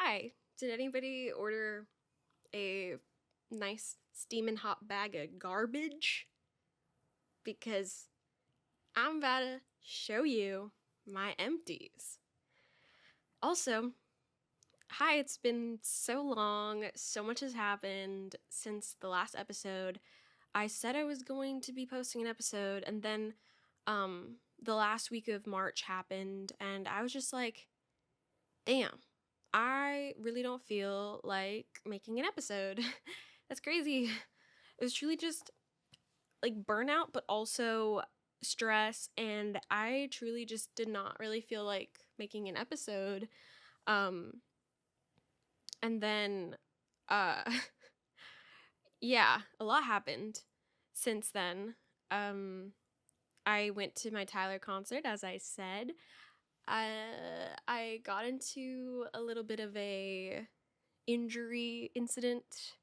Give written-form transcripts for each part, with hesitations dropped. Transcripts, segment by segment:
Hi, did anybody order a nice steaming hot bag of garbage? Because I'm about to show you my empties. Also, hi, it's been so long, so much has happened since the last episode. I said I was going to be posting an episode, and then the last week of March happened, and I was just like, damn, I really don't feel like making an episode. That's crazy. It was truly just like burnout, but also stress, and I truly just did not really feel like making an episode. And then uh yeah, a lot happened since then. I went to my Tyler concert, as I said. I got into a little bit of a injury incident,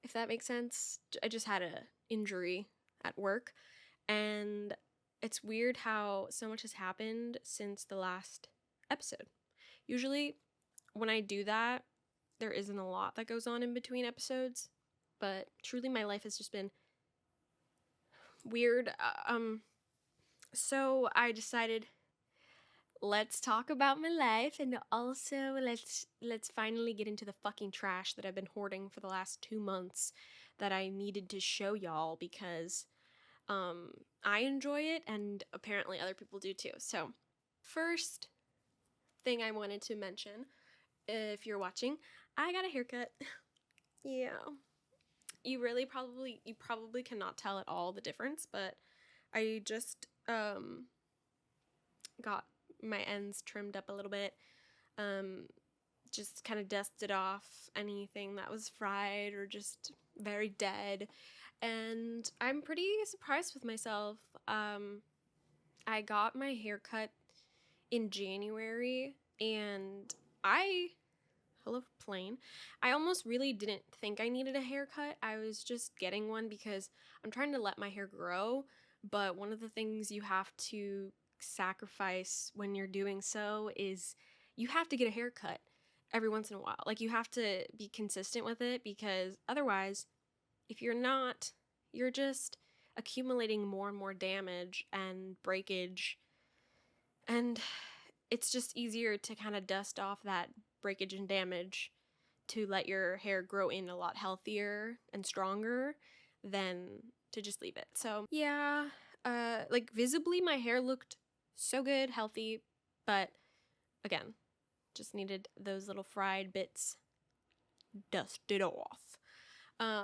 if that makes sense. I just had a injury at work, and it's weird how so much has happened since the last episode. Usually when I do that, there isn't a lot that goes on in between episodes, but truly my life has just been weird. So I decided, let's talk about my life, and also let's finally get into the fucking trash that I've been hoarding for the last 2 months that I needed to show y'all, because I enjoy it and apparently other people do too. So, first thing I wanted to mention, if you're watching, I got a haircut. Yeah. You probably cannot tell at all the difference, but I just got my ends trimmed up a little bit. Just kind of dusted off anything that was fried or just very dead. And I'm pretty surprised with myself. I got my hair cut in January, and hello, plain. I almost really didn't think I needed a haircut. I was just getting one because I'm trying to let my hair grow, but one of the things you have to sacrifice when you're doing so is you have to get a haircut every once in a while. Like, you have to be consistent with it, because otherwise, if you're not, you're just accumulating more and more damage and breakage, and it's just easier to kind of dust off that breakage and damage to let your hair grow in a lot healthier and stronger than to just leave it. So yeah, like visibly my hair looked so good, healthy, but again, just needed those little fried bits dusted off.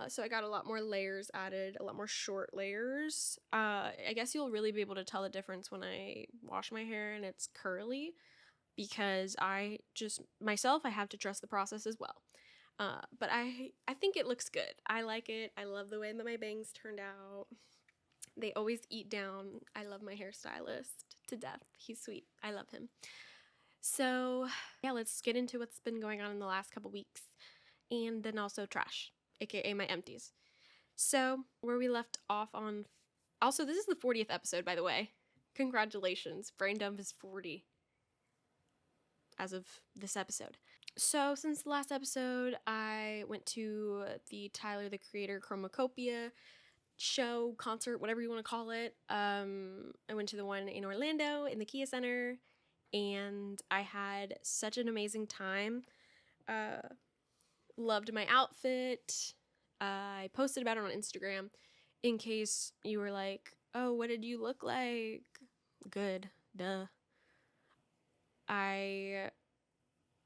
So I got a lot more layers added, a lot more short layers. I guess you'll really be able to tell the difference when I wash my hair and it's curly, because I have to trust the process as well. But I think it looks good. I like it. I love the way that my bangs turned out. They always eat down. I love my hairstylist to death. He's sweet. I love him. So yeah, let's get into what's been going on in the last couple weeks, and then also trash, aka my empties. So where we left off on, also this is the 40th episode, by the way. Congratulations, Brain Dump is 40 as of this episode. So since the last episode, I went to the Tyler the Creator Chromacopia show, concert, whatever you want to call it. I went to the one in Orlando in the Kia Center, and I had such an amazing time. Loved my outfit. I posted about it on Instagram in case you were like, oh, what did you look like? Good, duh. I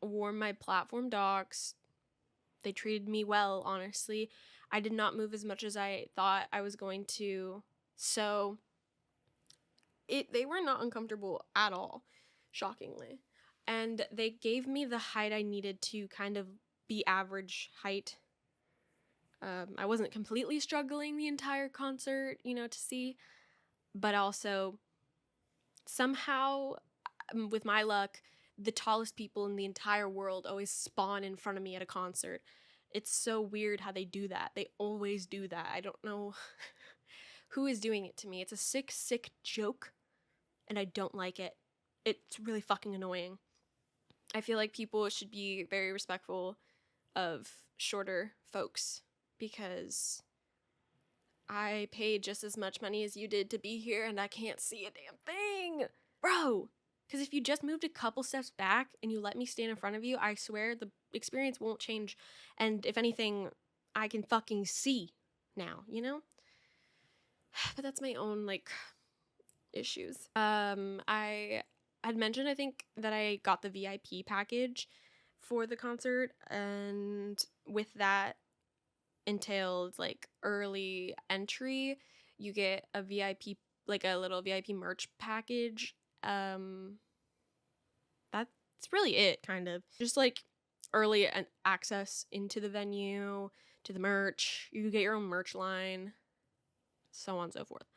wore my platform docs. They treated me well, honestly. I did not move as much as I thought I was going to, so they were not uncomfortable at all, shockingly. And they gave me the height I needed to kind of be average height. I wasn't completely struggling the entire concert, to see, but also somehow, with my luck, the tallest people in the entire world always spawn in front of me at a concert. It's so weird how they do that. They always do that. I don't know who is doing it to me. It's a sick joke, and I don't like it. It's really fucking annoying. I feel like people should be very respectful of shorter folks because I paid just as much money as you did to be here and I can't see a damn thing. Bro, because if you just moved a couple steps back and you let me stand in front of you, I swear the experience won't change. And if anything, I can fucking see now, you know? But that's my own, like, issues. I had mentioned, I think, that I got the VIP package for the concert, and with that entailed like early entry. You get a VIP, like a little VIP merch package. That's really it, kind of. Just like early access into the venue, to the merch. You get your own merch line, so on and so forth.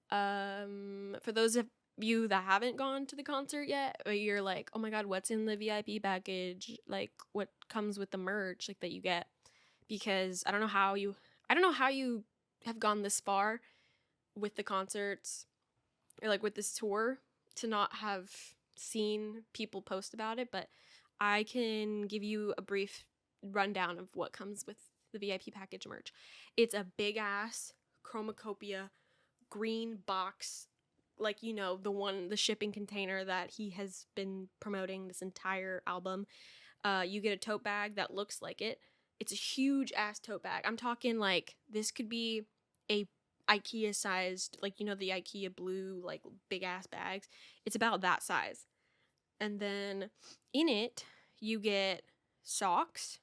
For those of you that haven't gone to the concert yet, but you're like, oh my god, what's in the VIP package? Like, what comes with the merch, like, that you get? Because I don't know how you have gone this far with the concerts or like with this tour to not have seen people post about it, but I can give you a brief rundown of what comes with the VIP package merch. It's a big ass chromacopia green box, like, you know, the shipping container that he has been promoting this entire album. You get a tote bag that looks like it. It's a huge ass tote bag. I'm talking like this could be a IKEA sized, like, you know, the IKEA blue, like, big ass bags. It's about that size. And then in it, you get socks.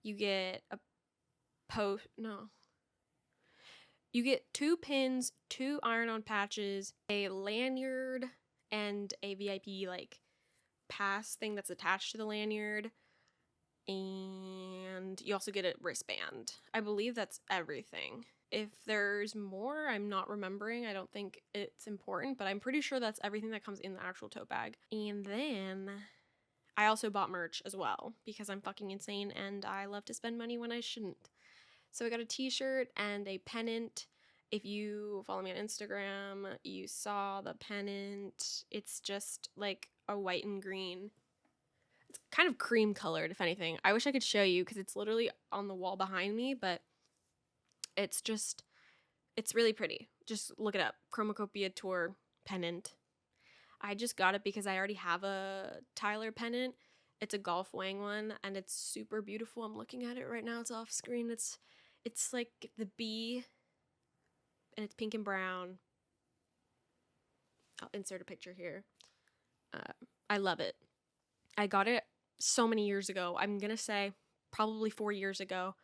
You get you get 2 pins, 2 iron-on patches, a lanyard, and a VIP, like, pass thing that's attached to the lanyard. And you also get a wristband. I believe that's everything. If there's more, I'm not remembering. I don't think it's important, but I'm pretty sure that's everything that comes in the actual tote bag. And then I also bought merch as well because I'm fucking insane and I love to spend money when I shouldn't. So I got a t-shirt and a pennant. If you follow me on Instagram, you saw the pennant. It's just like a white and green. It's kind of cream colored, if anything. I wish I could show you because it's literally on the wall behind me, but it's really pretty. Just look it up. Chromacopia Tour pennant. I just got it because I already have a Tyler pennant. It's a Golf Wang one, and it's super beautiful. I'm looking at it right now. It's off screen. It's like the bee, and it's pink and brown. I'll insert a picture here. I love it. I got it so many years ago. I'm gonna say probably 4 years ago.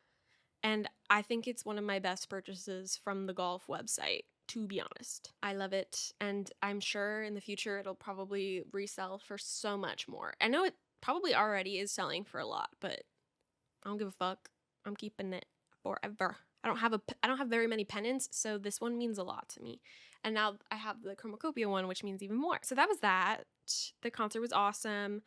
And I think it's one of my best purchases from the golf website, to be honest. I love it, and I'm sure in the future it'll probably resell for so much more. I know it probably already is selling for a lot, but I don't give a fuck. I'm keeping it forever. I don't have very many pennants, so this one means a lot to me. And now I have the Chromacopia one, which means even more. So that was that. The concert was awesome.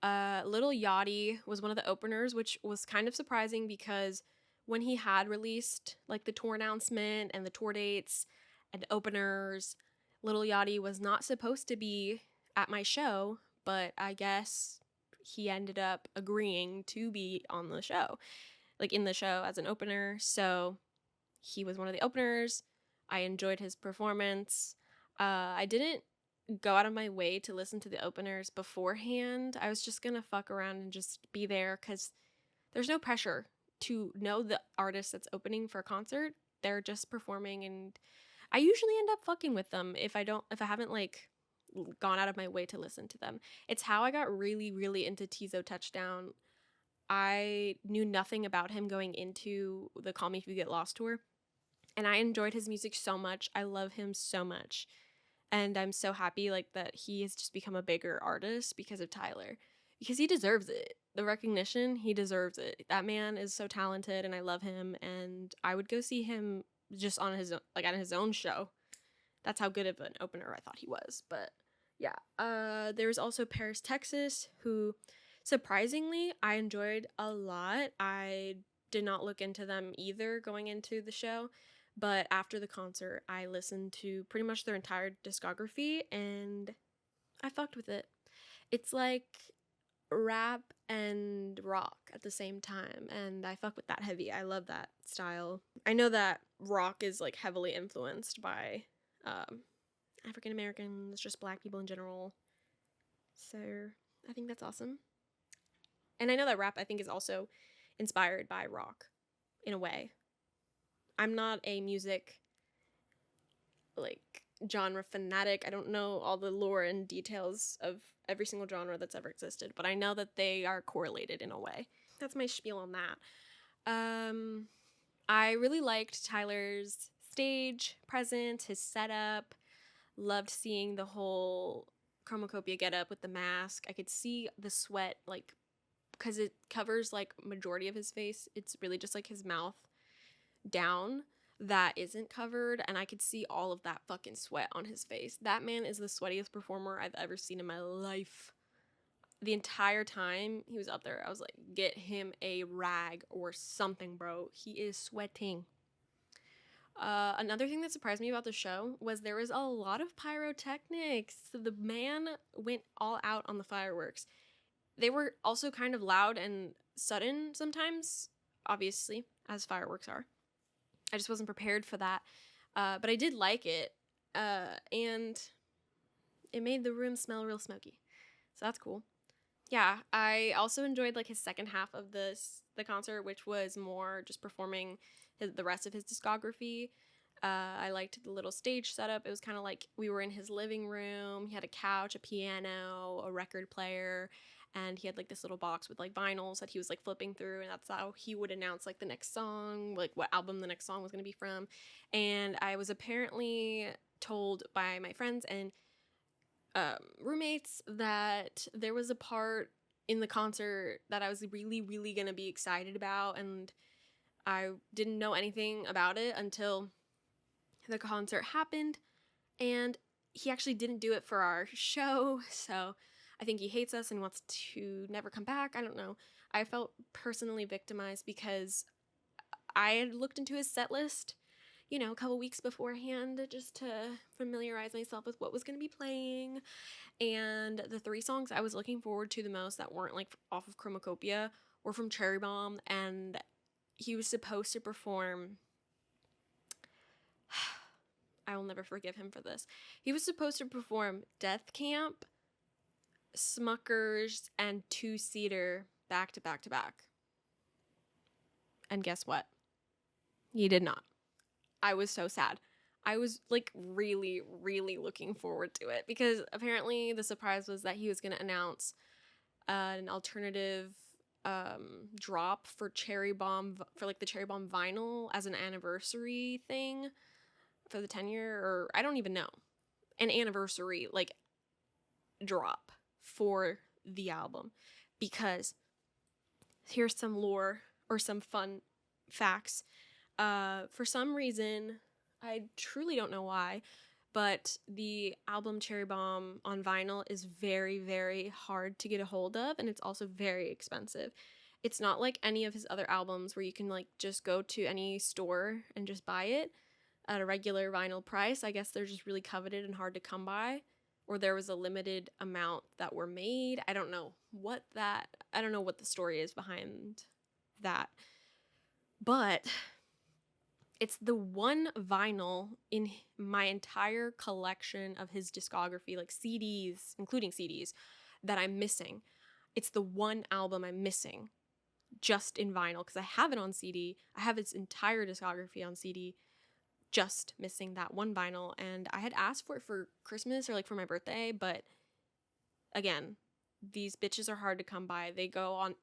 Little Yachty was one of the openers, which was kind of surprising because when he had released like the tour announcement and the tour dates and openers, Little Yachty was not supposed to be at my show, but I guess he ended up agreeing to be on the show, like in the show as an opener. So he was one of the openers. I enjoyed his performance. I didn't go out of my way to listen to the openers beforehand. I was just gonna fuck around and just be there because there's no pressure to know the artist that's opening for a concert. They're just performing, and I usually end up fucking with them if I haven't like gone out of my way to listen to them. It's how I got really, really into Tizo Touchdown. I knew nothing about him going into the Call Me If You Get Lost tour, and I enjoyed his music so much. I love him so much. And I'm so happy like that he has just become a bigger artist because of Tyler. Because he deserves it. The recognition, he deserves it. That man is so talented and I love him, and I would go see him just on his like on his own show. That's how good of an opener I thought he was. But yeah. There's also Paris, Texas, who surprisingly I enjoyed a lot. I did not look into them either going into the show. But after the concert, I listened to pretty much their entire discography and I fucked with it. It's like rap and rock at the same time, and I fuck with that heavy. I love that style. I know that rock is like heavily influenced by African Americans, just black people in general. So I think that's awesome. And I know that rap, I think, is also inspired by rock in a way. I'm not a music like genre fanatic. I don't know all the lore and details of every single genre that's ever existed, but I know that they are correlated in a way. That's my spiel on that. I really liked Tyler's stage presence, his setup. Loved seeing the whole chromacopia getup with the mask. I could see the sweat, like, because it covers like majority of his face. It's really just like his mouth down that isn't covered, and I could see all of that fucking sweat on his face. That man is the sweatiest performer I've ever seen in my life. The entire time he was up there, I was like, get him a rag or something, bro. He is sweating. Another thing that surprised me about the show was there was a lot of pyrotechnics. The man went all out on the fireworks. They were also kind of loud and sudden sometimes, obviously, as fireworks are. I just wasn't prepared for that. But I did like it. And it made the room smell real smoky. So that's cool. Yeah, I also enjoyed like his second half of the concert, which was more just performing the rest of his discography. I liked the little stage setup. It was kind of like we were in his living room. He had a couch, a piano, a record player, and he had like this little box with like vinyls that he was like flipping through, and that's how he would announce like the next song, like what album the next song was going to be from. And I was apparently told by my friends and roommates that there was a part in the concert that I was really, really going to be excited about, and I didn't know anything about it until the concert happened, and he actually didn't do it for our show, so I think he hates us and wants to never come back. I don't know. I felt personally victimized because I had looked into his set list, you know, a couple weeks beforehand just to familiarize myself with what was going to be playing. And the 3 songs I was looking forward to the most that weren't like off of Chromacopia were from Cherry Bomb, and he was supposed to perform. I will never forgive him for this. He was supposed to perform Death Camp, Smuckers, and 2-Seater back to back to back. And guess what? He did not. I was so sad. I was like really, really looking forward to it because apparently the surprise was that he was going to announce an alternative drop for Cherry Bomb, for like the Cherry Bomb vinyl as an anniversary thing for the 10-year, or I don't even know, an anniversary like drop for the album. Because here's some lore or some fun facts. For some reason, I truly don't know why, but the album Cherry Bomb on vinyl is very, very hard to get a hold of, and it's also very expensive. It's not like any of his other albums where you can like just go to any store and just buy it at a regular vinyl price. I guess they're just really coveted and hard to come by, or there was a limited amount that were made. I don't know what the story is behind that, but it's the one vinyl in my entire collection of his discography, like CDs, including CDs, that I'm missing. It's the one album I'm missing just in vinyl because I have it on CD. I have its entire discography on CD, just missing that one vinyl. And I had asked for it for Christmas or like for my birthday, but again, these bitches are hard to come by. They go on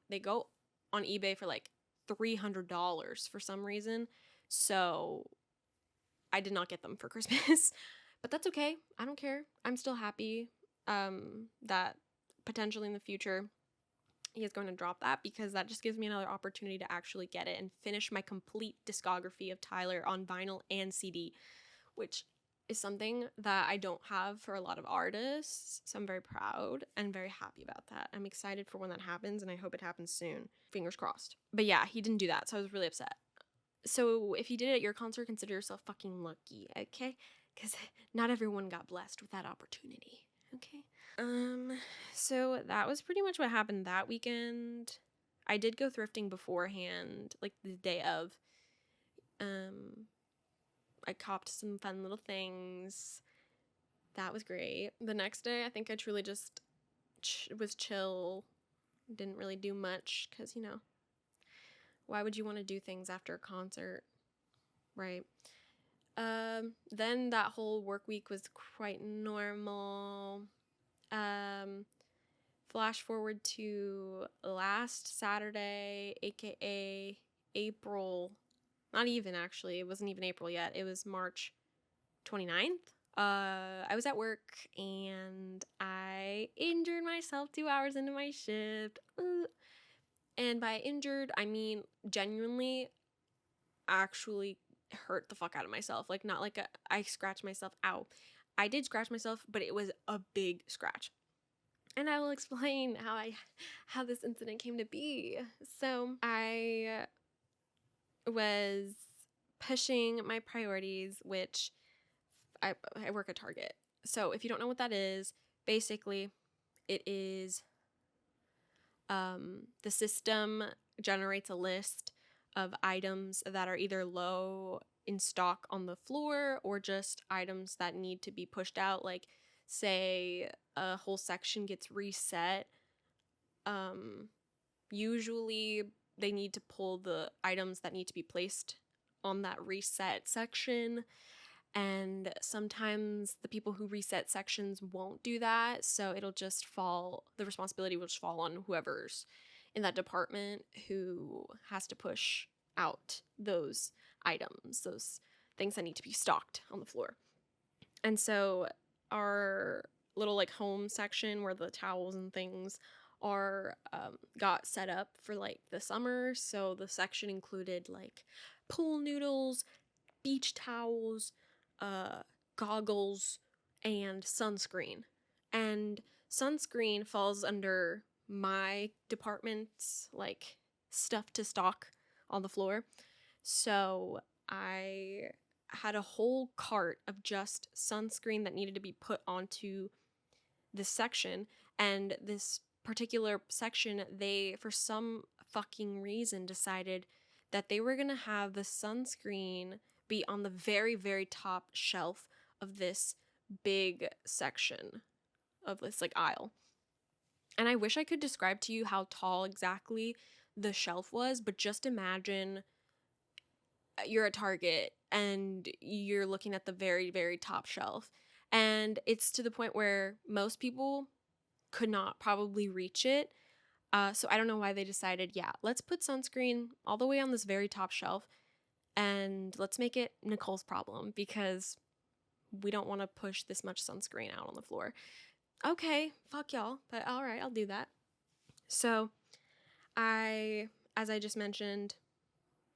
eBay for like $300 for some reason. So I did not get them for Christmas, but that's okay. I don't care. I'm still happy that potentially in the future he is going to drop that, because that just gives me another opportunity to actually get it and finish my complete discography of Tyler on vinyl and CD, which is something that I don't have for a lot of artists. So I'm very proud and very happy about that. I'm excited for when that happens, and I hope it happens soon. Fingers crossed. But yeah, he didn't do that, so I was really upset. So if you did it at your concert, consider yourself fucking lucky, okay? Because not everyone got blessed with that opportunity, okay? Um, so that was pretty much what happened that weekend. I did go thrifting beforehand, like the day of. Um, I copped some fun little things. That was great. The next day, I think I truly just was chill. Didn't really do much because, why would you want to do things after a concert, right? Then that whole work week was quite normal. Flash forward to last Saturday, aka April. Not even actually. It wasn't even April yet. It was March 29th. I was at work and I injured myself 2 hours into my shift. And by injured, I mean genuinely actually hurt the fuck out of myself. Like, not like I scratched myself. Ow. I did scratch myself, but it was a big scratch. And I will explain how this incident came to be. So I was pushing my priorities, which I work at Target. So if you don't know what that is, basically it is the system generates a list of items that are either low in stock on the floor or just items that need to be pushed out. Like, say a whole section gets reset. Usually they need to pull the items that need to be placed on that reset section. And sometimes the people who reset sections won't do that. So the responsibility will just fall on whoever's in that department who has to push out those items, those things that need to be stocked on the floor. And so our little like home section where the towels and things are got set up for like the summer. So the section included like pool noodles, beach towels, goggles, and sunscreen. And sunscreen falls under my department's like stuff to stock on the floor. So I had a whole cart of just sunscreen that needed to be put onto this section. And this particular section, they, for some fucking reason, decided that they were going to have the sunscreen be on the very, very top shelf of this big section of this like aisle. And I wish I could describe to you how tall exactly the shelf was, but just imagine you're at Target and you're looking at the very, very top shelf. And it's to the point where most people could not probably reach it. So I don't know why they decided, yeah, let's put sunscreen all the way on this very top shelf and let's make it Nicole's problem because we don't want to push this much sunscreen out on the floor. Okay, fuck y'all, but all right, I'll do that. So as I just mentioned,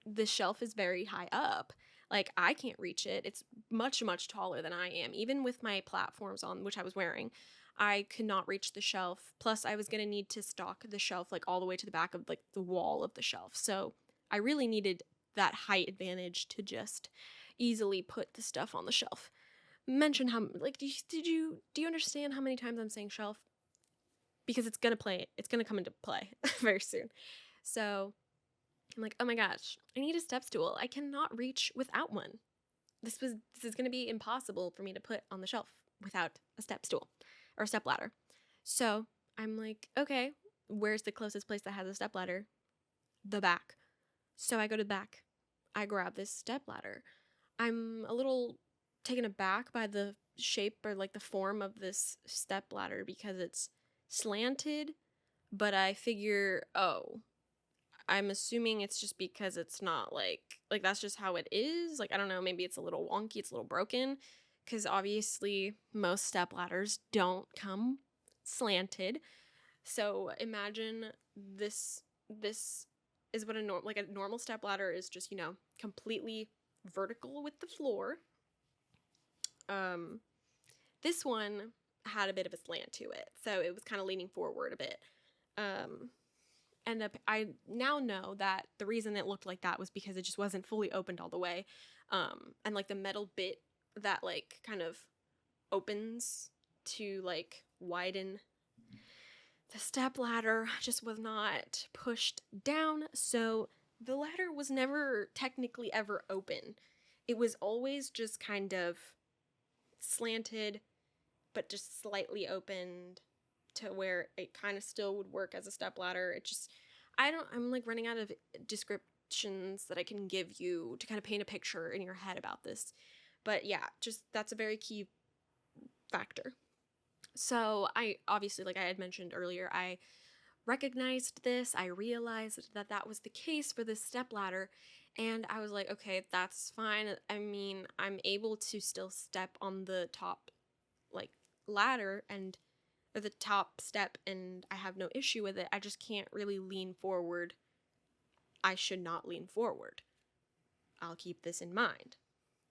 the shelf is very high up. Like, I can't reach it. It's much, much taller than I am. Even with my platforms on, which I was wearing, I could not reach the shelf. Plus, I was going to need to stock the shelf, like, all the way to the back of, like, the wall of the shelf. So I really needed that height advantage to just easily put the stuff on the shelf. Mention how, like, do you understand how many times I'm saying shelf? Because it's going to come into play very soon. So I'm like, oh my gosh, I need a step stool. I cannot reach without one. This is going to be impossible for me to put on the shelf without a step stool or a step ladder. So I'm like, okay, where's the closest place that has a step ladder? The back. So I go to the back. I grab this step ladder. I'm a little taken aback by the shape or like the form of this step ladder because it's slanted, but I figure, oh, I'm assuming it's just because it's not like that's just how it is. Like, I don't know, maybe it's a little wonky, it's a little broken, because obviously most step ladders don't come slanted. So imagine this is what a normal step ladder is, just, completely vertical with the floor. This one had a bit of a slant to it, so it was kind of leaning forward a bit. I now know that the reason it looked like that was because it just wasn't fully opened all the way. And like the metal bit that like kind of opens to like widen. The step ladder just was not pushed down, so the ladder was never technically ever open. It was always just kind of slanted, but just slightly opened to where it kind of still would work as a step ladder. I'm like running out of descriptions that I can give you to kind of paint a picture in your head about this. But yeah, just that's a very key factor. So I obviously, like I had mentioned earlier, I recognized this. I realized that that was the case for this stepladder, and I was like, okay, that's fine. I mean, I'm able to still step on the top, like, ladder and or the top step, and I have no issue with it. I just can't really lean forward. I should not lean forward. I'll keep this in mind.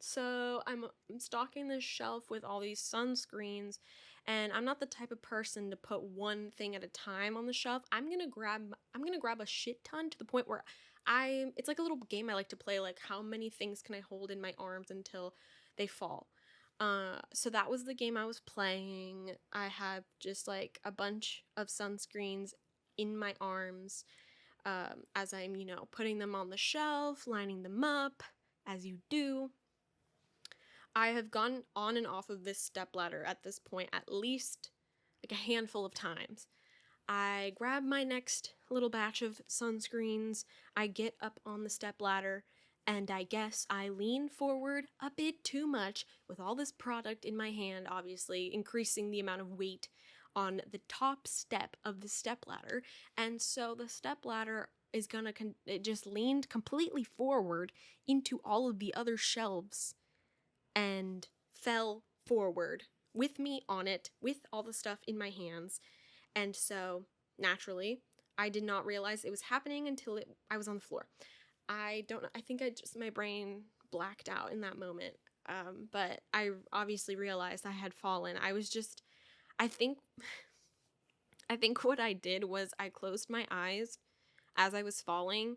So I'm stocking this shelf with all these sunscreens, and I'm not the type of person to put one thing at a time on the shelf. I'm gonna grab a shit ton to the point where it's like a little game I like to play, like how many things can I hold in my arms until they fall. So that was the game I was playing. I have just like a bunch of sunscreens in my arms, as I'm, putting them on the shelf, lining them up, as you do. I have gone on and off of this stepladder at this point at least like a handful of times. I grab my next little batch of sunscreens, I get up on the stepladder, and I guess I lean forward a bit too much with all this product in my hand, obviously increasing the amount of weight on the top step of the stepladder. And so the stepladder is it just leaned completely forward into all of the other shelves and fell forward with me on it, with all the stuff in my hands. And so, naturally, I did not realize it was happening until I was on the floor. I don't know, I think my brain blacked out in that moment. But I obviously realized I had fallen. I think, I think what I did was I closed my eyes as I was falling,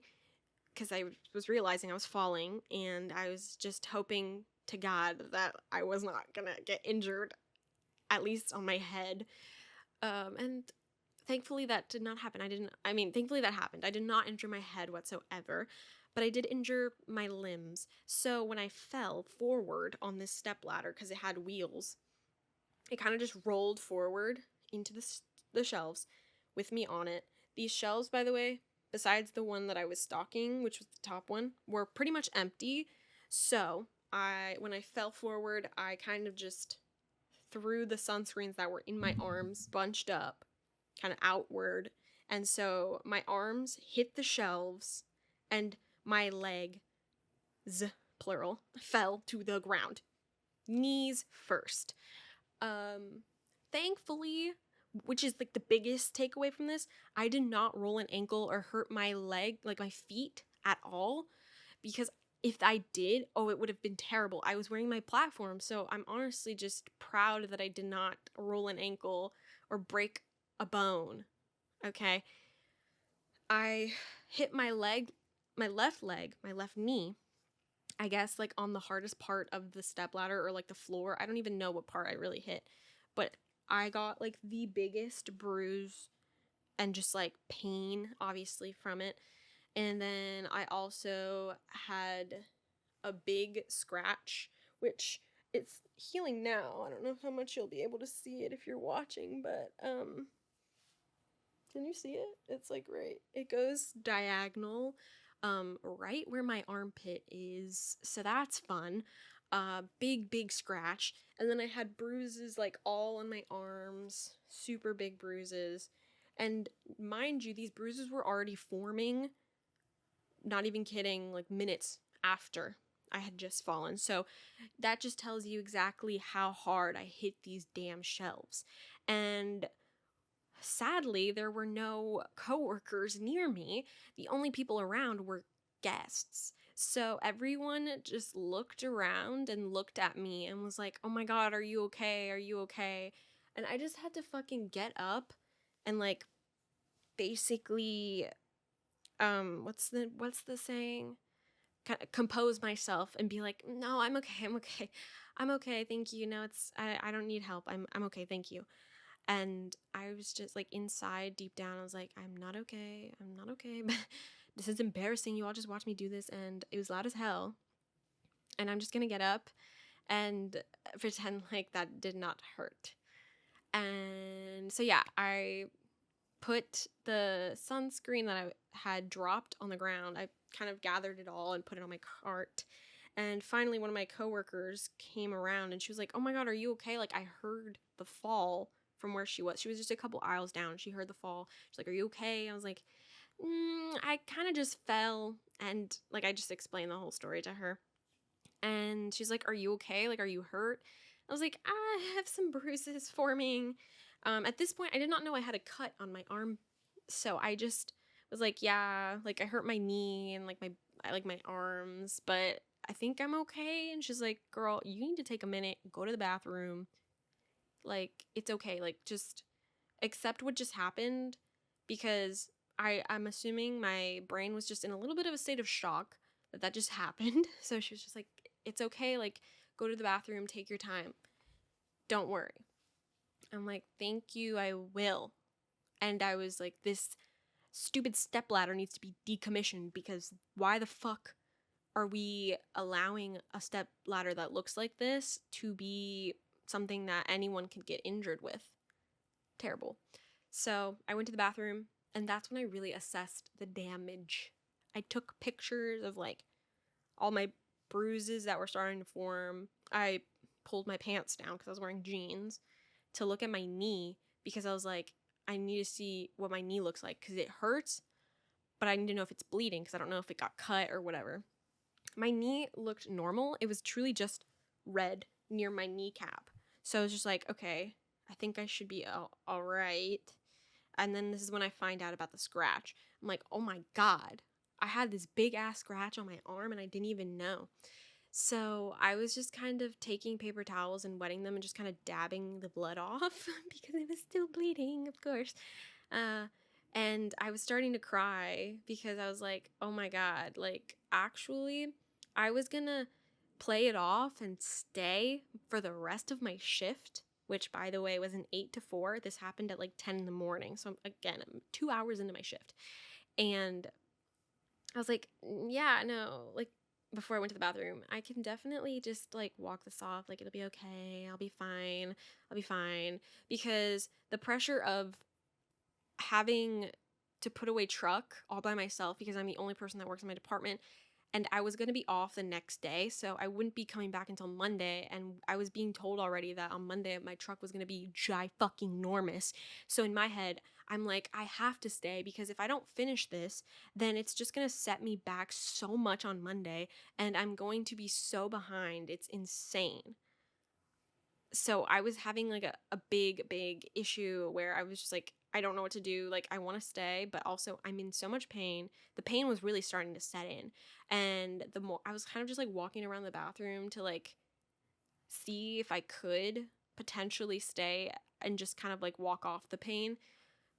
because I was realizing I was falling, and I was just hoping to God that I was not gonna get injured, at least on my head. And thankfully that did not happen. Thankfully that happened. I did not injure my head whatsoever, but I did injure my limbs. So when I fell forward on this stepladder, because it had wheels, it kind of just rolled forward into the shelves with me on it. These shelves, by the way, besides the one that I was stocking, which was the top one, were pretty much empty. So when I fell forward, I kind of just threw the sunscreens that were in my arms bunched up kind of outward, and so my arms hit the shelves and my legs, plural, fell to the ground, knees first. Thankfully, which is like the biggest takeaway from this, I did not roll an ankle or hurt my leg, like my feet at all, because if I did, it would have been terrible. I was wearing my platform, so I'm honestly just proud that I did not roll an ankle or break a bone. Okay. I hit my left knee, I guess, like on the hardest part of the stepladder, or like the floor. I don't even know what part I really hit, but I got like the biggest bruise and just like pain, obviously, from it. And then I also had a big scratch, which it's healing now. I don't know how much you'll be able to see it if you're watching, but can you see it? It's like it goes diagonal, right where my armpit is. So that's fun. Big scratch. And then I had bruises like all on my arms, super big bruises. And mind you, these bruises were already forming, not even kidding, like minutes after I had just fallen. So that just tells you exactly how hard I hit these damn shelves. And sadly, there were no coworkers near me. The only people around were guests. So everyone just looked around and looked at me and was like, "Oh my God, are you okay? Are you okay?" And I just had to fucking get up and like basically what's the saying? Compose myself and be like, "No, I'm okay. I'm okay. I'm okay. Thank you. No, I don't need help. I'm okay. Thank you." And I was just like inside deep down, I was like, I'm not okay. I'm not okay. This is embarrassing. You all just watch me do this. And it was loud as hell. And I'm just going to get up and pretend like that did not hurt. And so, yeah, I put the sunscreen that I had dropped on the ground. I kind of gathered it all and put it on my cart. And finally, one of my coworkers came around and she was like, "Oh my God, are you okay? Like, I heard the fall from where she was. She was just a couple aisles down. She heard the fall. She's like, "Are you okay?" I was like, I kind of just fell." And like, I just explained the whole story to her. And she's like, "Are you okay? Like, are you hurt?" I was like, "I have some bruises forming." At this point, I did not know I had a cut on my arm. So I just was like, "Yeah, like I hurt my knee and like my arms, but I think I'm okay." And she's like, "Girl, you need to take a minute, go to the bathroom. Like, it's okay. Like, just accept what just happened because I'm assuming my brain was just in a little bit of a state of shock that just happened." So she was just like, "It's okay. Like, go to the bathroom, take your time. Don't worry." I'm like, "Thank you, I will." And I was like, this stupid stepladder needs to be decommissioned because why the fuck are we allowing a stepladder that looks like this to be something that anyone could get injured with? Terrible. So I went to the bathroom, and that's when I really assessed the damage. I took pictures of like all my bruises that were starting to form. I pulled my pants down because I was wearing jeans to look at my knee because I was like, I need to see what my knee looks like because it hurts, but I need to know if it's bleeding because I don't know if it got cut or whatever. My knee looked normal. It was truly just red near my kneecap. So I was just like, okay, I think I should be all right. And then this is when I find out about the scratch. I'm like, oh my God, I had this big ass scratch on my arm and I didn't even know. So I was just kind of taking paper towels and wetting them and just kind of dabbing the blood off because it was still bleeding, of course. Uh, and I was starting to cry because I was like, oh my God, like actually, I was gonna play it off and stay for the rest of my shift, which by the way was an 8 to 4. This happened at like 10 in the morning. So again, I'm 2 hours into my shift. And I was like, yeah, no, like before I went to the bathroom, I can definitely just like walk this off. Like, it'll be okay. I'll be fine. I'll be fine. Because the pressure of having to put away truck all by myself because I'm the only person that works in my department, and I was going to be off the next day, so I wouldn't be coming back until Monday, and I was being told already that on Monday my truck was going to be fucking enormous. So in my head, I'm like, I have to stay because if I don't finish this, then it's just going to set me back so much on Monday, and I'm going to be so behind. It's insane. So I was having like a big issue where I was just like, I don't know what to do. Like, I want to stay, but also I'm in so much pain. The pain was really starting to set in. And the more I was kind of just like walking around the bathroom to like see if I could potentially stay and just kind of like walk off the pain,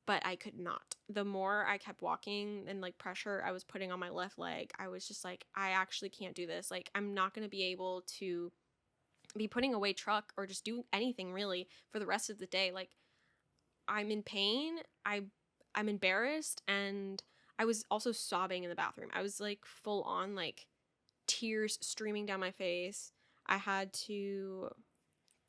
but I could not. The more I kept walking and like pressure I was putting on my left leg, I was just like, I actually can't do this. Like, I'm not going to be able to be putting away truck or just do anything really for the rest of the day. Like, I'm in pain. I'm embarrassed, and I was also sobbing in the bathroom. I was like full on like tears streaming down my face. I had to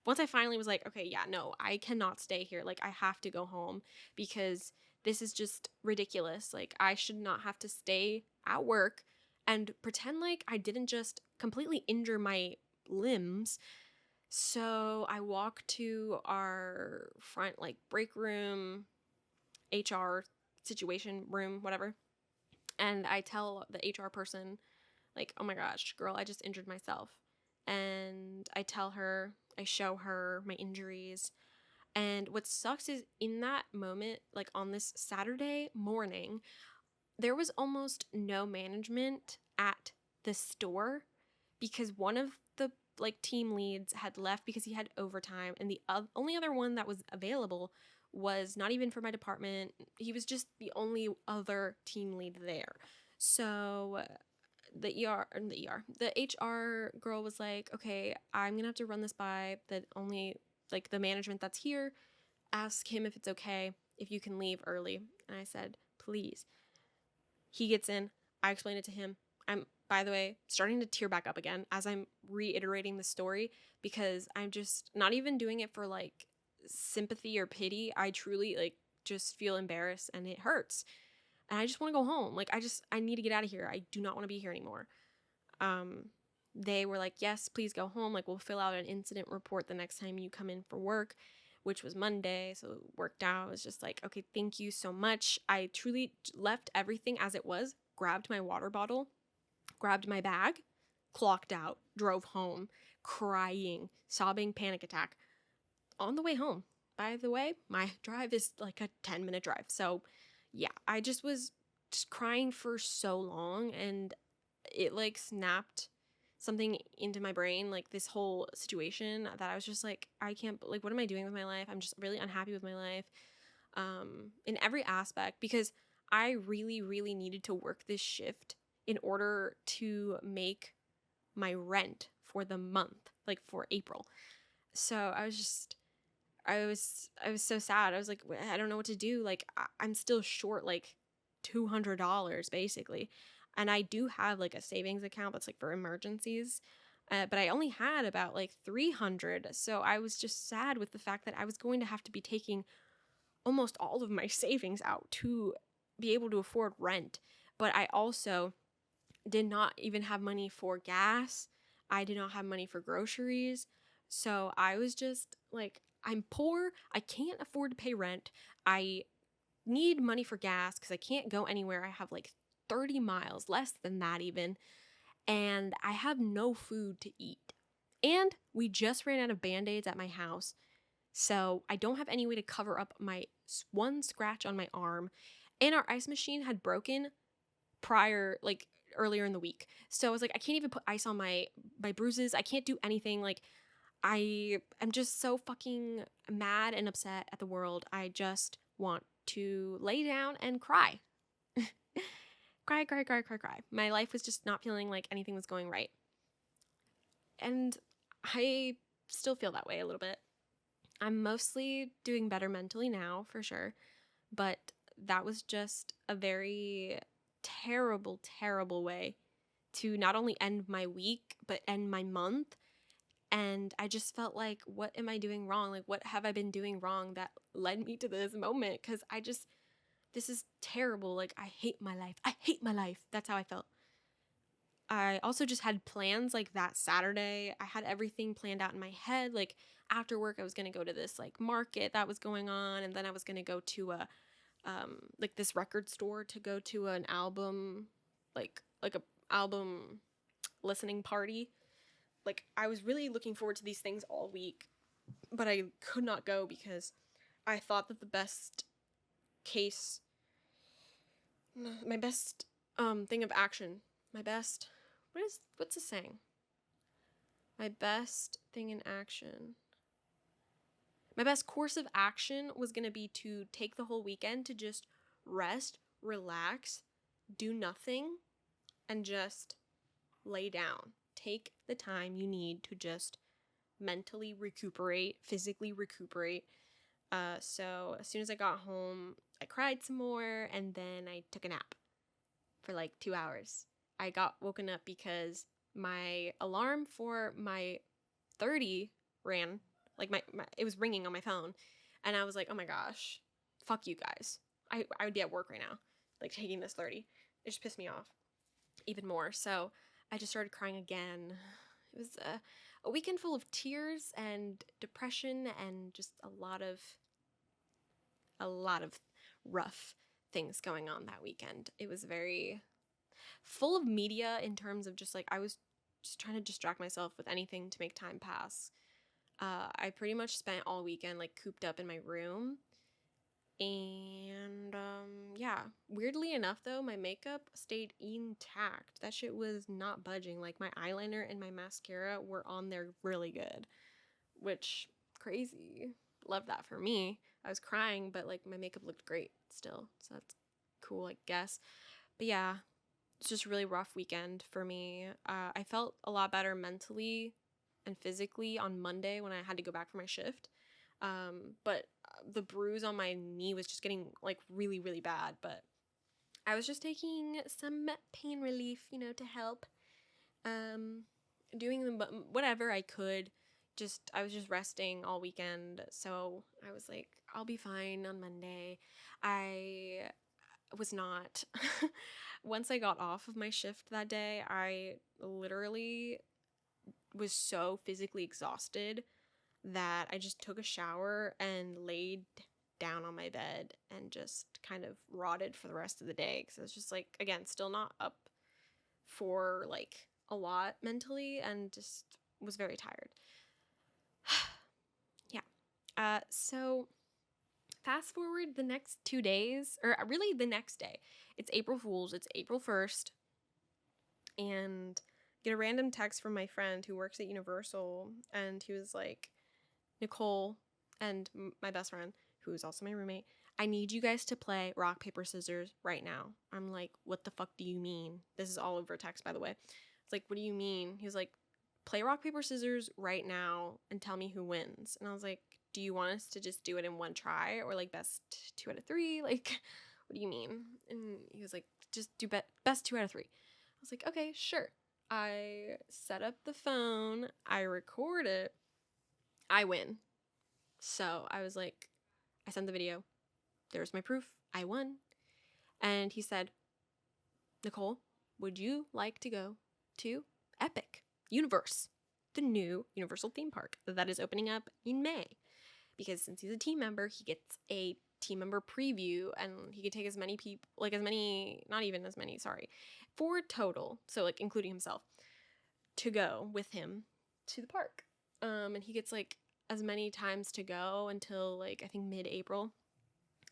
once I finally was like, okay, yeah, no, I cannot stay here. Like, I have to go home because this is just ridiculous. Like, I should not have to stay at work and pretend like I didn't just completely injure my limbs. So I walk to our front, like, break room, HR situation room, whatever. And I tell the HR person, like, oh my gosh, girl, I just injured myself. And I tell her, I show her my injuries. And what sucks is in that moment, like on this Saturday morning, there was almost no management at the store because one of the like team leads had left because he had overtime, and the only other one that was available was not even for my department. He was just the only other team lead there. So the HR girl was like, okay, I'm gonna have to run this by the only like the management that's here. ask him if it's okay if you can leave early. And I said, please. He gets in. I explain it to him. I'm, by the way, starting to tear back up again as I'm reiterating the story, because I'm just not even doing it for like sympathy or pity. I truly like just feel embarrassed and it hurts. And I just want to go home. Like I need to get out of here. I do not want to be here anymore. They were like, yes, please go home. Like, we'll fill out an incident report the next time you come in for work, which was Monday. So it worked out. I was just like, okay, thank you so much. I truly left everything as it was, grabbed my water bottle, grabbed my bag, clocked out, drove home, crying, sobbing, panic attack on the way home. By the way, my drive is like a 10-minute drive. So yeah, I just was just crying for so long, and it like snapped something into my brain, like this whole situation, that I was just like, I can't, like, what am I doing with my life? I'm just really unhappy with my life, in every aspect, because I really, really needed to work this shift in order to make my rent for the month, like for April. So I was so sad. I was like, I don't know what to do. Like, I'm still short like $200 basically. And I do have like a savings account that's like for emergencies. But I only had about like 300. So I was just sad with the fact that I was going to have to be taking almost all of my savings out to be able to afford rent. But I also did not even have money for gas. I did not have money for groceries. So I was just like, I'm poor. I can't afford to pay rent. I need money for gas because I can't go anywhere. I have like 30 miles, less than that even. And I have no food to eat. And we just ran out of band-aids at my house. So I don't have any way to cover up my one scratch on my arm. And our ice machine had broken like earlier in the week. So I was like, I can't even put ice on my bruises. I can't do anything. Like, I am just so fucking mad and upset at the world. I just want to lay down and cry. Cry, cry, cry, cry, cry. My life was just not feeling like anything was going right. And I still feel that way a little bit. I'm mostly doing better mentally now, for sure. But that was just a very terrible, terrible way to not only end my week, but end my month. And I just felt like, what am I doing wrong? Like, what have I been doing wrong that led me to this moment? Because this is terrible. Like, I hate my life. I hate my life. That's how I felt. I also just had plans like that Saturday. I had everything planned out in my head. Like, after work, I was going to go to this like market that was going on. And then I was going to go to like this record store to go to an album, like a album listening party. Like, I was really looking forward to these things all week, but I could not go because I thought that the best case, my best thing of action, my best, what's the saying? My best thing in action. My best course of action was going to be to take the whole weekend to just rest, relax, do nothing, and just lay down. Take the time you need to just mentally recuperate, physically recuperate. So as soon as I got home, I cried some more, and then I took a nap for like 2 hours. I got woken up because my alarm for my 30 ran. Like it was ringing on my phone, and I was like, oh my gosh, fuck you guys. I would be at work right now, like taking this 30. It just pissed me off even more. So I just started crying again. It was a weekend full of tears and depression and just a lot of rough things going on that weekend. It was very full of media in terms of just like, I was just trying to distract myself with anything to make time pass. I pretty much spent all weekend like cooped up in my room. And yeah, weirdly enough though, my makeup stayed intact. That shit was not budging. Like, my eyeliner and my mascara were on there really good, which crazy. Love that for me. I was crying, but like my makeup looked great still, so that's cool, I guess. But yeah, it's just a really rough weekend for me. I felt a lot better mentally and physically on Monday when I had to go back for my shift. But the bruise on my knee was just getting like really, really bad. But I was just taking some pain relief, to help. Doing whatever I could. I was just resting all weekend. So I was like, I'll be fine on Monday. I was not. Once I got off of my shift that day, I literally was so physically exhausted that I just took a shower and laid down on my bed and just kind of rotted for the rest of the day because I was just like, again, still not up for like a lot mentally and just was very tired. Yeah. So fast forward the next 2 days, or really the next day. It's April Fool's. It's April 1st. And get a random text from my friend who works at Universal. And he was like, Nicole and my best friend, who is also my roommate, I need you guys to play rock, paper, scissors right now. I'm like, what the fuck do you mean? This is all over text, by the way. It's like, what do you mean? He was like, play rock, paper, scissors right now and tell me who wins. And I was like, do you want us to just do it in one try or like best 2 out of 3? Like, what do you mean? And he was like, just do best 2 out of 3. I was like, okay, sure. I set up the phone. I record it. I win. So I was like, I sent the video. There's my proof. I won. And he said, Nicole, would you like to go to Epic Universe, the new Universal theme park that is opening up in May? Because since he's a team member, he gets a team member preview and he could take as many people, like as many, not even as many, sorry, 4 total, so like including himself, to go with him to the park. And he gets like as many times to go until like I think mid-April.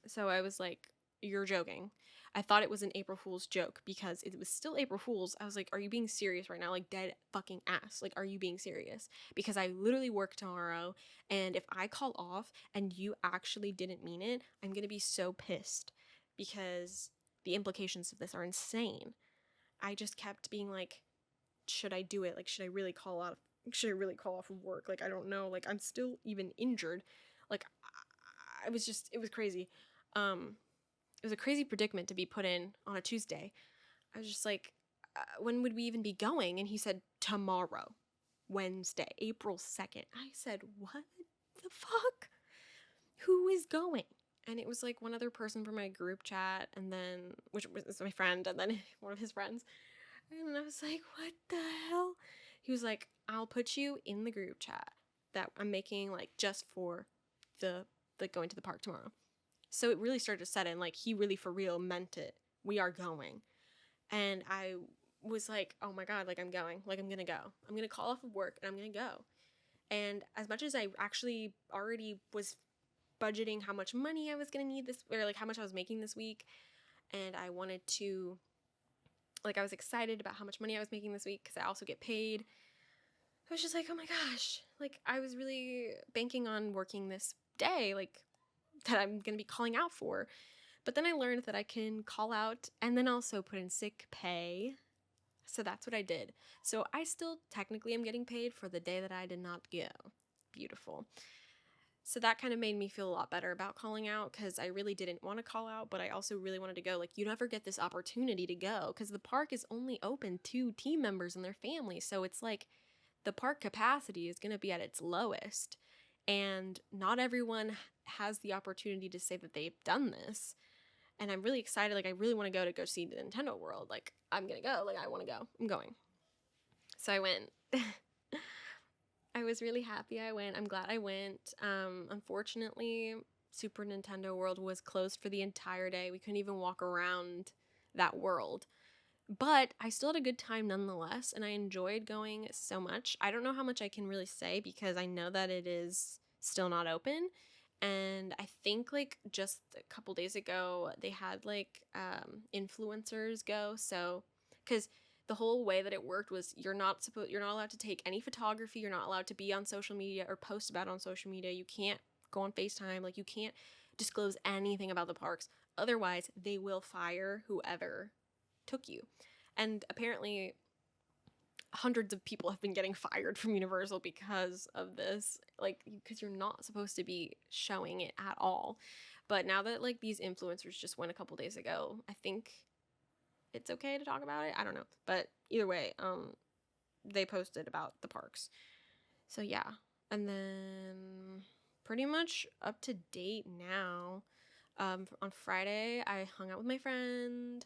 So I was like, you're joking. I thought it was an April Fool's joke because it was still April Fool's. I was like, are you being serious right now? Like, dead fucking ass. Like, are you being serious? Because I literally work tomorrow, and if I call off and you actually didn't mean it, I'm gonna be so pissed because the implications of this are insane. I just kept being like, should I do it? Like, should I really call off? Should I really call off of work? Like, I don't know. Like, I'm still even injured. Like, it was crazy. It was a crazy predicament to be put in on a Tuesday. I was just like, when would we even be going? And he said, tomorrow, Wednesday, April 2nd. I said, what the fuck? Who is going? And it was like one other person from my group chat, and then, which was my friend, and then one of his friends. And I was like, what the hell? He was like, I'll put you in the group chat that I'm making, like, just for the going to the park tomorrow. So it really started to set in, like, he really for real meant it. We are going. And I was like, oh my God, like, I'm going. Like, I'm gonna go. I'm gonna call off of work and I'm gonna go. And as much as I actually already was budgeting how much money I was gonna need this, or like how much I was making this week, and I wanted to, like, I was excited about how much money I was making this week because I also get paid. I was just like, oh my gosh, like, I was really banking on working this day, like, that I'm going to be calling out for. But then I learned that I can call out and then also put in sick pay. So that's what I did. So I still technically am getting paid for the day that I did not go. Beautiful. So that kind of made me feel a lot better about calling out because I really didn't want to call out, but I also really wanted to go. Like, you never get this opportunity to go because the park is only open to team members and their families. So it's like the park capacity is going to be at its lowest. And not everyone has the opportunity to say that they've done this. And I'm really excited. Like, I really want to go see the Nintendo World. Like, I'm going to go. Like, I want to go. I'm going. So I went. I was really happy I went. I'm glad I went. Unfortunately, Super Nintendo World was closed for the entire day. We couldn't even walk around that world. But I still had a good time nonetheless, and I enjoyed going so much. I don't know how much I can really say because I know that it is still not open. And I think, like, just a couple days ago, they had, like, influencers go. So, because the whole way that it worked was you're not allowed to take any photography. You're not allowed to be on social media or post about it on social media. You can't go on FaceTime. Like, you can't disclose anything about the parks. Otherwise, they will fire whoever took you. And apparently hundreds of people have been getting fired from Universal because of this. Like, because you're not supposed to be showing it at all. But now that, like, these influencers just went a couple days ago, I think it's okay to talk about it. I don't know. But either way, they posted about the parks. So yeah. And then pretty much up to date now. On Friday, I hung out with my friend.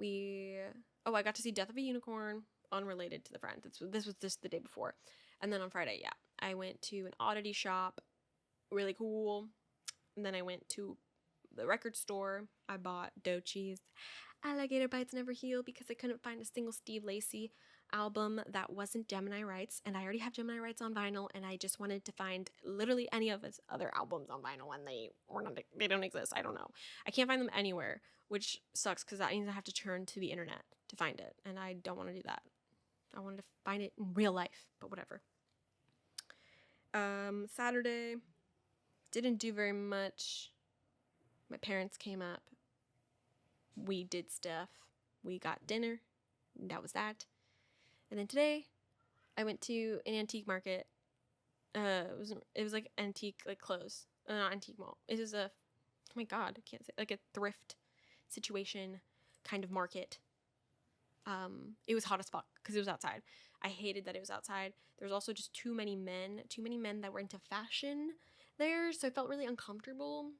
I got to see Death of a Unicorn, unrelated to the friend. This was just the day before. And then on Friday, yeah, I went to an oddity shop, really cool. And then I went to the record store. I bought Doechie's Alligator Bites Never Heal because I couldn't find a single Steve Lacy album that wasn't Gemini Rights, and I already have Gemini Rights on vinyl, and I just wanted to find literally any of his other albums on vinyl, and they don't exist. I don't know. I can't find them anywhere, which sucks because that means I have to turn to the internet to find it, and I don't want to do that. I wanted to find it in real life, but whatever. Saturday, didn't do very much. My parents came up. We did stuff. We got dinner. That was that. And then today, I went to an antique market. It was like antique, like clothes. Not antique mall. It was oh my god, I can't say, like a thrift situation kind of market. It was hot as fuck because it was outside. I hated that it was outside. There was also just too many men that were into fashion there, so I felt really uncomfortable.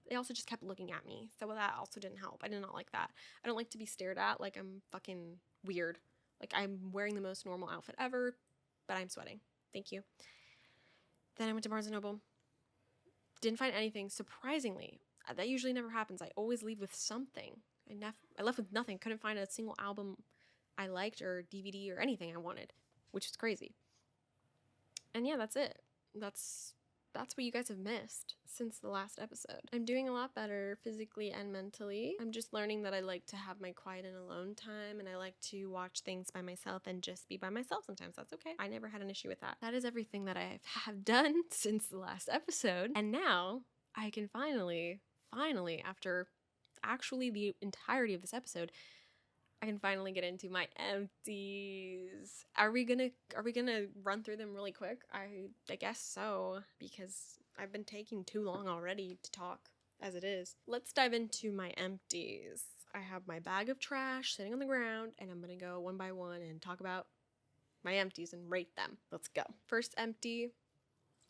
They also just kept looking at me, so that also didn't help. I did not like that. I don't like to be stared at like I'm fucking weird. Like, I'm wearing the most normal outfit ever, but I'm sweating. Thank you. Then I went to Barnes & Noble. Didn't find anything, surprisingly. That usually never happens. I always leave with something. I left with nothing. Couldn't find a single album I liked or DVD or anything I wanted, which is crazy. And yeah, that's it. That's what you guys have missed since the last episode. I'm doing a lot better physically and mentally. I'm just learning that I like to have my quiet and alone time, and I like to watch things by myself and just be by myself sometimes. That's okay. I never had an issue with that. That is everything that I have done since the last episode. And now I can finally, after actually the entirety of this episode, I can finally get into my empties. Are we gonna run through them really quick? I guess so, because I've been taking too long already to talk as it is. Let's dive into my empties. I have my bag of trash sitting on the ground, and I'm gonna go one by one and talk about my empties and rate them. Let's go. First empty.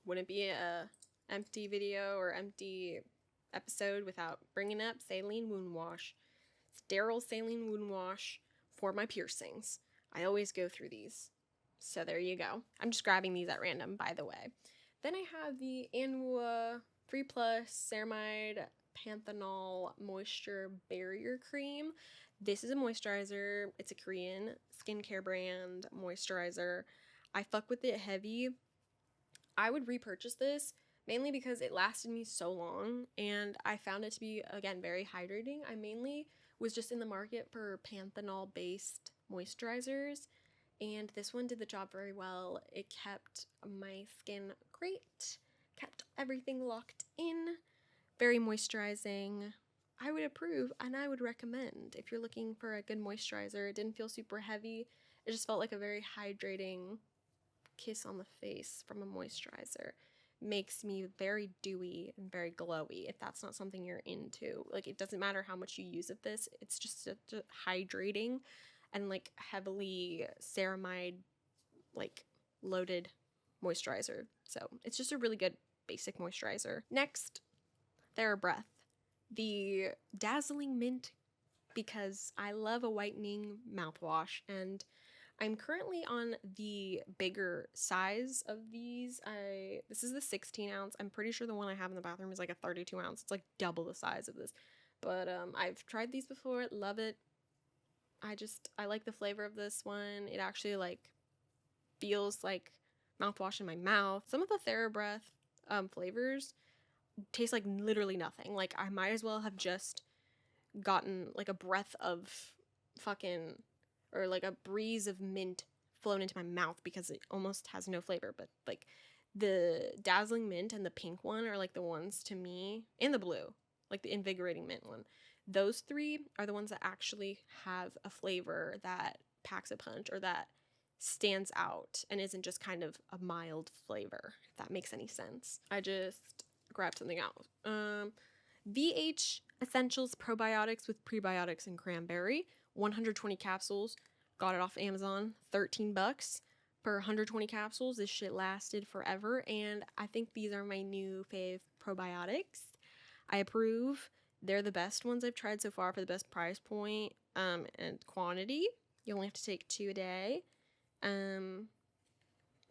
Wouldn't be a empty video or empty episode without bringing up saline wound wash. Sterile saline wound wash for my piercings. I always go through these. So there you go. I'm just grabbing these at random, by the way. Then I have the Anua 3+ Ceramide Panthenol Moisture Barrier Cream. This is a moisturizer. It's a Korean skincare brand moisturizer. I fuck with it heavy. I would repurchase this mainly because it lasted me so long, and I found it to be, again, very hydrating. I mainly was just in the market for panthenol-based moisturizers, and this one did the job very well. It kept my skin great, kept everything locked in, very moisturizing. I would approve, and I would recommend if you're looking for a good moisturizer. It didn't feel super heavy. It just felt like a very hydrating kiss on the face from a moisturizer. Makes me very dewy and very glowy if that's not something you're into. Like, it doesn't matter how much you use of this, it's just a hydrating and like heavily ceramide like loaded moisturizer. So it's just a really good basic moisturizer. Next, TheraBreath, the Dazzling Mint, because I love a whitening mouthwash, and I'm currently on the bigger size of these. This is the 16 ounce. I'm pretty sure the one I have in the bathroom is like a 32 ounce. It's like double the size of this. But I've tried these before. Love it. I like the flavor of this one. It actually like feels like mouthwash in my mouth. Some of the TheraBreath flavors taste like literally nothing. Like, I might as well have just gotten like a breath of fucking, or like a breeze of mint flown into my mouth, because it almost has no flavor. But like the Dazzling Mint and the pink one are like the ones to me, and the blue, like the Invigorating Mint one. Those three are the ones that actually have a flavor that packs a punch, or that stands out and isn't just kind of a mild flavor, if that makes any sense. I just grabbed something out. VH Essentials Probiotics with Prebiotics and Cranberry, 120 capsules. Got it off Amazon, $13 for 120 capsules. This shit lasted forever, and I think these are my new fave probiotics. I approve. They're the best ones I've tried so far for the best price point and quantity. You only have to take 2 a day.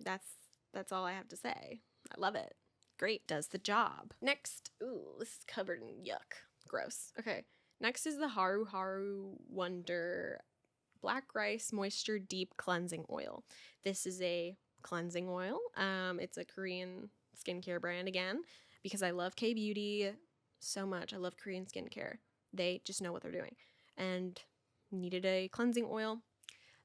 That's all I have to say. I love it. Great, does the job. Next, ooh, this is covered in yuck. Gross. Okay, next is the Haru Haru Wonder Black Rice Moisture Deep Cleansing Oil. This is a cleansing oil. It's a Korean skincare brand again, because I love K-beauty so much. I love Korean skincare. They just know what they're doing. And needed a cleansing oil.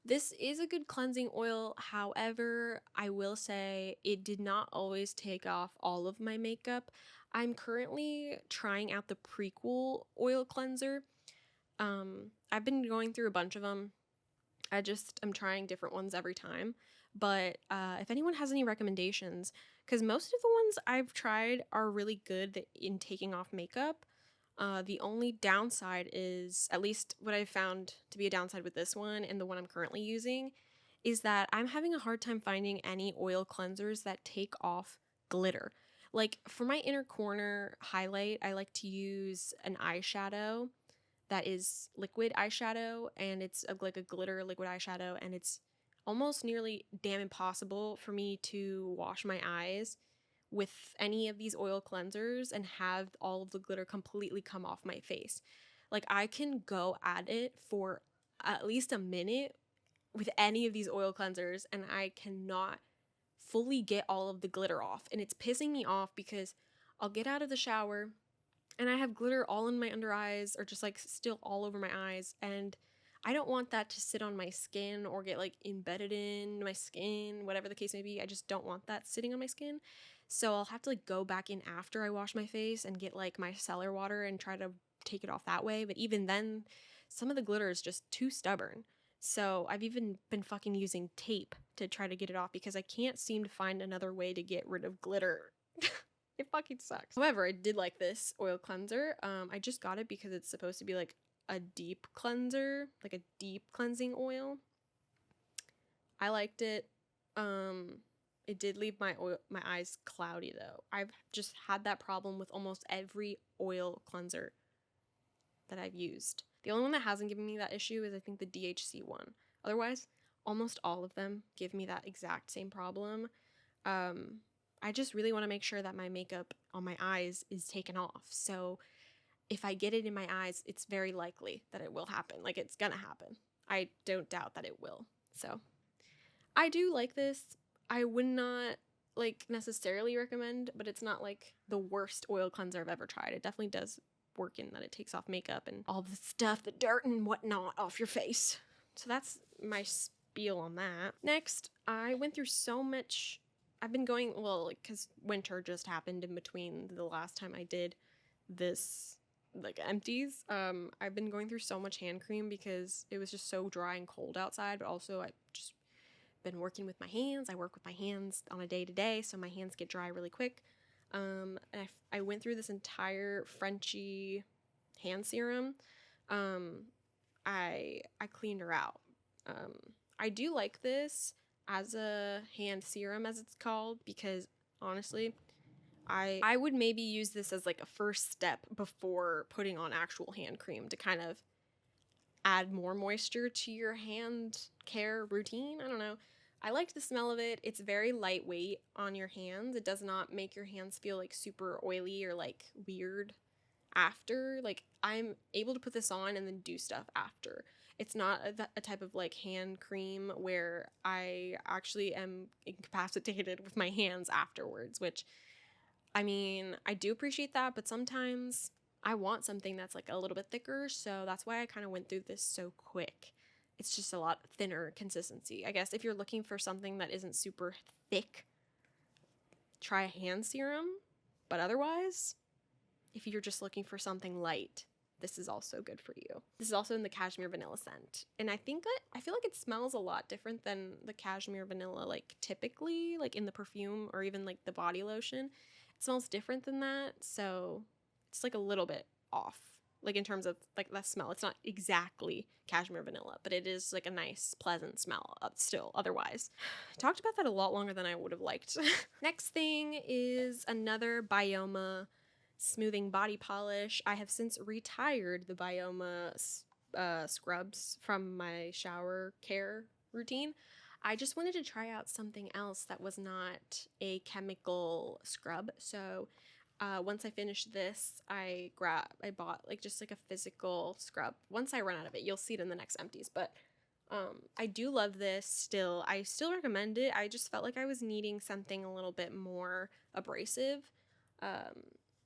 This is a good cleansing oil. However, I will say it did not always take off all of my makeup. I'm currently trying out the Prequel oil cleanser. I've been going through a bunch of them. I'm trying different ones every time. But if anyone has any recommendations, because most of the ones I've tried are really good in taking off makeup. The only downside is, at least what I've found to be a downside with this one and the one I'm currently using, is that I'm having a hard time finding any oil cleansers that take off glitter. Like for my inner corner highlight, I like to use an eyeshadow that is liquid eyeshadow, and it's like a glitter liquid eyeshadow, and it's almost nearly damn impossible for me to wash my eyes with any of these oil cleansers and have all of the glitter completely come off my face. Like I can go at it for at least a minute with any of these oil cleansers and I cannot fully get all of the glitter off. And it's pissing me off because I'll get out of the shower and I have glitter all in my under eyes or just like still all over my eyes, and I don't want that to sit on my skin or get like embedded in my skin, whatever the case may be. I just don't want that sitting on my skin. So I'll have to like go back in after I wash my face and get like my cellar water and try to take it off that way. But even then, some of the glitter is just too stubborn. So I've even been fucking using tape to try to get it off because I can't seem to find another way to get rid of glitter. It fucking sucks. However, I did like this oil cleanser. I just got it because it's supposed to be like a deep cleanser, like a deep cleansing oil. I liked it. It did leave my eyes cloudy though. I've just had that problem with almost every oil cleanser that I've used. The only one that hasn't given me that issue is I think the DHC one. Otherwise, almost all of them give me that exact same problem. I just really want to make sure that my makeup on my eyes is taken off. So if I get it in my eyes, it's very likely that it will happen. Like it's gonna happen. I don't doubt that it will. So I do like this. I would not like necessarily recommend, but it's not like the worst oil cleanser I've ever tried. It definitely does work in that it takes off makeup and all the stuff, the dirt and whatnot off your face. So that's my spiel on that. Next, I went through so much. I've been going, well, like, because winter just happened in between the last time I did this, like, empties. I've been going through so much hand cream because it was just so dry and cold outside, but also I just been working with my hands. I work with my hands on a day-to-day, so my hands get dry really quick. And I went through this entire Frenchie hand serum. I cleaned her out. I do like this as a hand serum, as it's called, because honestly, I would maybe use this as like a first step before putting on actual hand cream to kind of add more moisture to your hand care routine. I don't know. I liked the smell of it. It's very lightweight on your hands. It does not make your hands feel like super oily or like weird after. Like I'm able to put this on and then do stuff after. It's not a type of like hand cream where I actually am incapacitated with my hands afterwards, which I mean, I do appreciate that, but sometimes I want something that's like a little bit thicker, so that's why I kind of went through this so quick. It's just a lot thinner consistency. I guess if you're looking for something that isn't super thick, try a hand serum, but otherwise, if you're just looking for something light, this is also good for you. This is also in the cashmere vanilla scent. And I feel like it smells a lot different than the cashmere vanilla, like typically, like in the perfume or even like the body lotion. It smells different than that. So it's like a little bit off, like in terms of like the smell. It's not exactly cashmere vanilla, but it is like a nice, pleasant smell still otherwise. I talked about that a lot longer than I would have liked. Next thing is another Bioma smoothing body polish. I have since retired the Bioma scrubs from my shower care routine. I just wanted to try out something else that was not a chemical scrub. So once I finished this, I bought like just like a physical scrub. Once I run out of it, you'll see it in the next empties. But I do love this still. I still recommend it. I just felt like I was needing something a little bit more abrasive.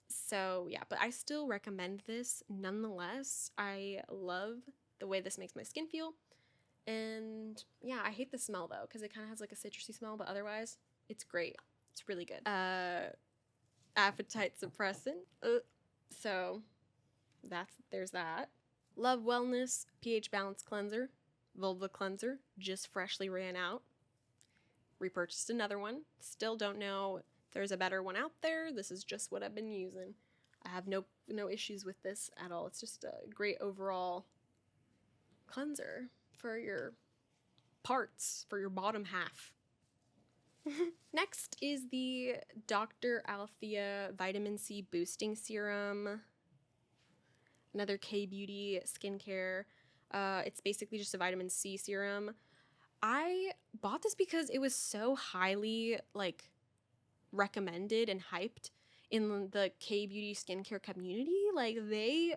So yeah, but I still recommend this nonetheless. I love the way this makes my skin feel. And yeah, I hate the smell though, because it kind of has like a citrusy smell, but otherwise it's great. It's really good. Appetite suppressant. So there's that. Love Wellness pH Balance Cleanser. Vulva Cleanser. Just freshly ran out. Repurchased another one. Still don't know if there's a better one out there. This is just what I've been using. I have no issues with this at all. It's just a great overall cleanser for your parts, for your bottom half. Next is the Dr. Althea Vitamin C Boosting Serum. Another K-Beauty skincare. It's basically just a vitamin C serum. I bought this because it was so highly like recommended and hyped in the K-Beauty skincare community. Like they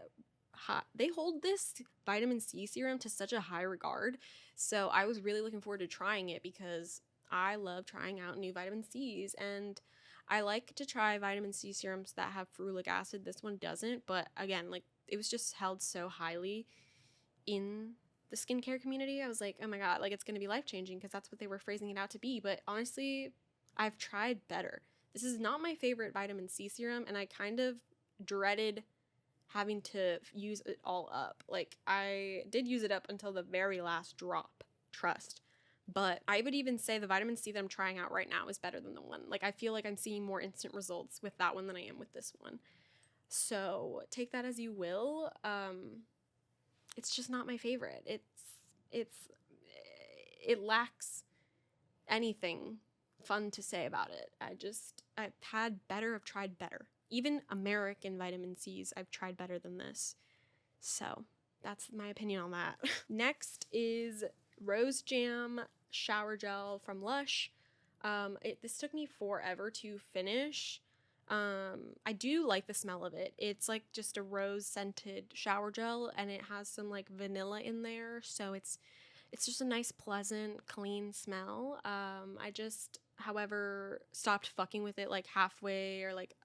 hold this vitamin C serum to such a high regard. So I was really looking forward to trying it because I love trying out new vitamin C's, and I like to try vitamin C serums that have ferulic acid. This one doesn't, but again, like it was just held so highly in the skincare community. I was like, oh my god, like it's gonna be life-changing, because that's what they were phrasing it out to be. But honestly, I've tried better. This is not my favorite vitamin C serum, and I kind of dreaded having to use it all up. Like I did use it up until the very last drop, trust. But I would even say the vitamin C that I'm trying out right now is better than the one. Like I feel like I'm seeing more instant results with that one than I am with this one. So take that as you will. It's just not my favorite. It lacks anything fun to say about it. I've tried better. Even American vitamin C's, I've tried better than this. So that's my opinion on that. Next is Rose Jam Shower Gel from Lush. This took me forever to finish. I do like the smell of it. It's like just a rose scented shower gel, and it has some like vanilla in there. So it's just a nice, pleasant, clean smell. I just, however, stopped fucking with it like halfway or like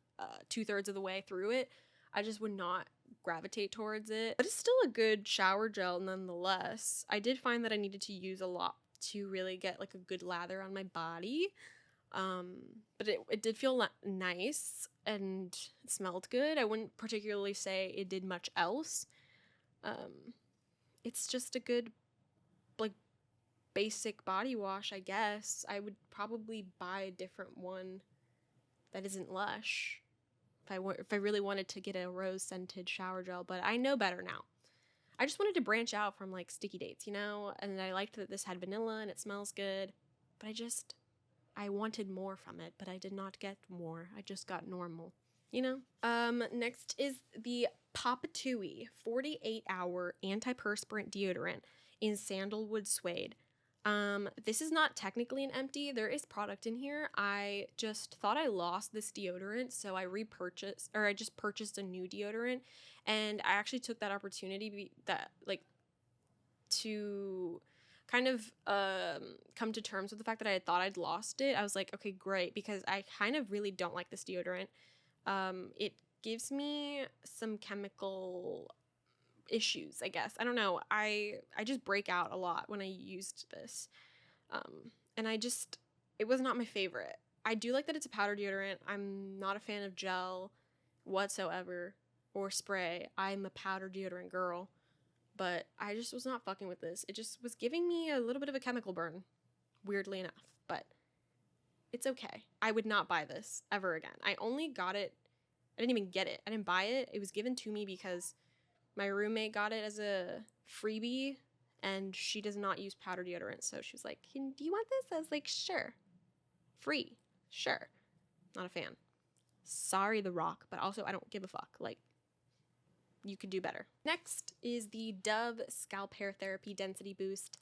2/3 of the way through it. I just would not gravitate towards it. But it's still a good shower gel nonetheless. I did find that I needed to use a lot to really get like a good lather on my body. But it did feel nice and it smelled good. I wouldn't particularly say it did much else. It's just a good like basic body wash, I guess. I would probably buy a different one that isn't Lush if I really wanted to get a rose scented shower gel, but I know better now. I just wanted to branch out from like sticky dates, you know, and I liked that this had vanilla and it smells good, but I wanted more from it, but I did not get more. I just got normal, you know? Next is the Papatui 48-hour antiperspirant deodorant in sandalwood suede. This is not technically an empty. There is product in here. I just thought I lost this deodorant, so I just purchased a new deodorant, and I actually took that opportunity to kind of come to terms with the fact that I had thought I'd lost it. I was like, okay, great, because I kind of really don't like this deodorant. It gives me some chemical issues, I guess. I don't know. I just break out a lot when I used this. And it was not my favorite. I do like that it's a powder deodorant. I'm not a fan of gel whatsoever. or spray. I'm a powder deodorant girl, but I just was not fucking with this. It just was giving me a little bit of a chemical burn, weirdly enough, but it's okay. I would not buy this ever again. I only got it, I didn't even get it. I didn't buy it. It was given to me because my roommate got it as a freebie, and she does not use powder deodorant. So she was like, do you want this? I was like, sure. Free. Sure. Not a fan. Sorry, The Rock, but also I don't give a fuck. Like, you could do better. Next is the Dove Scalp Hair Therapy Density Boost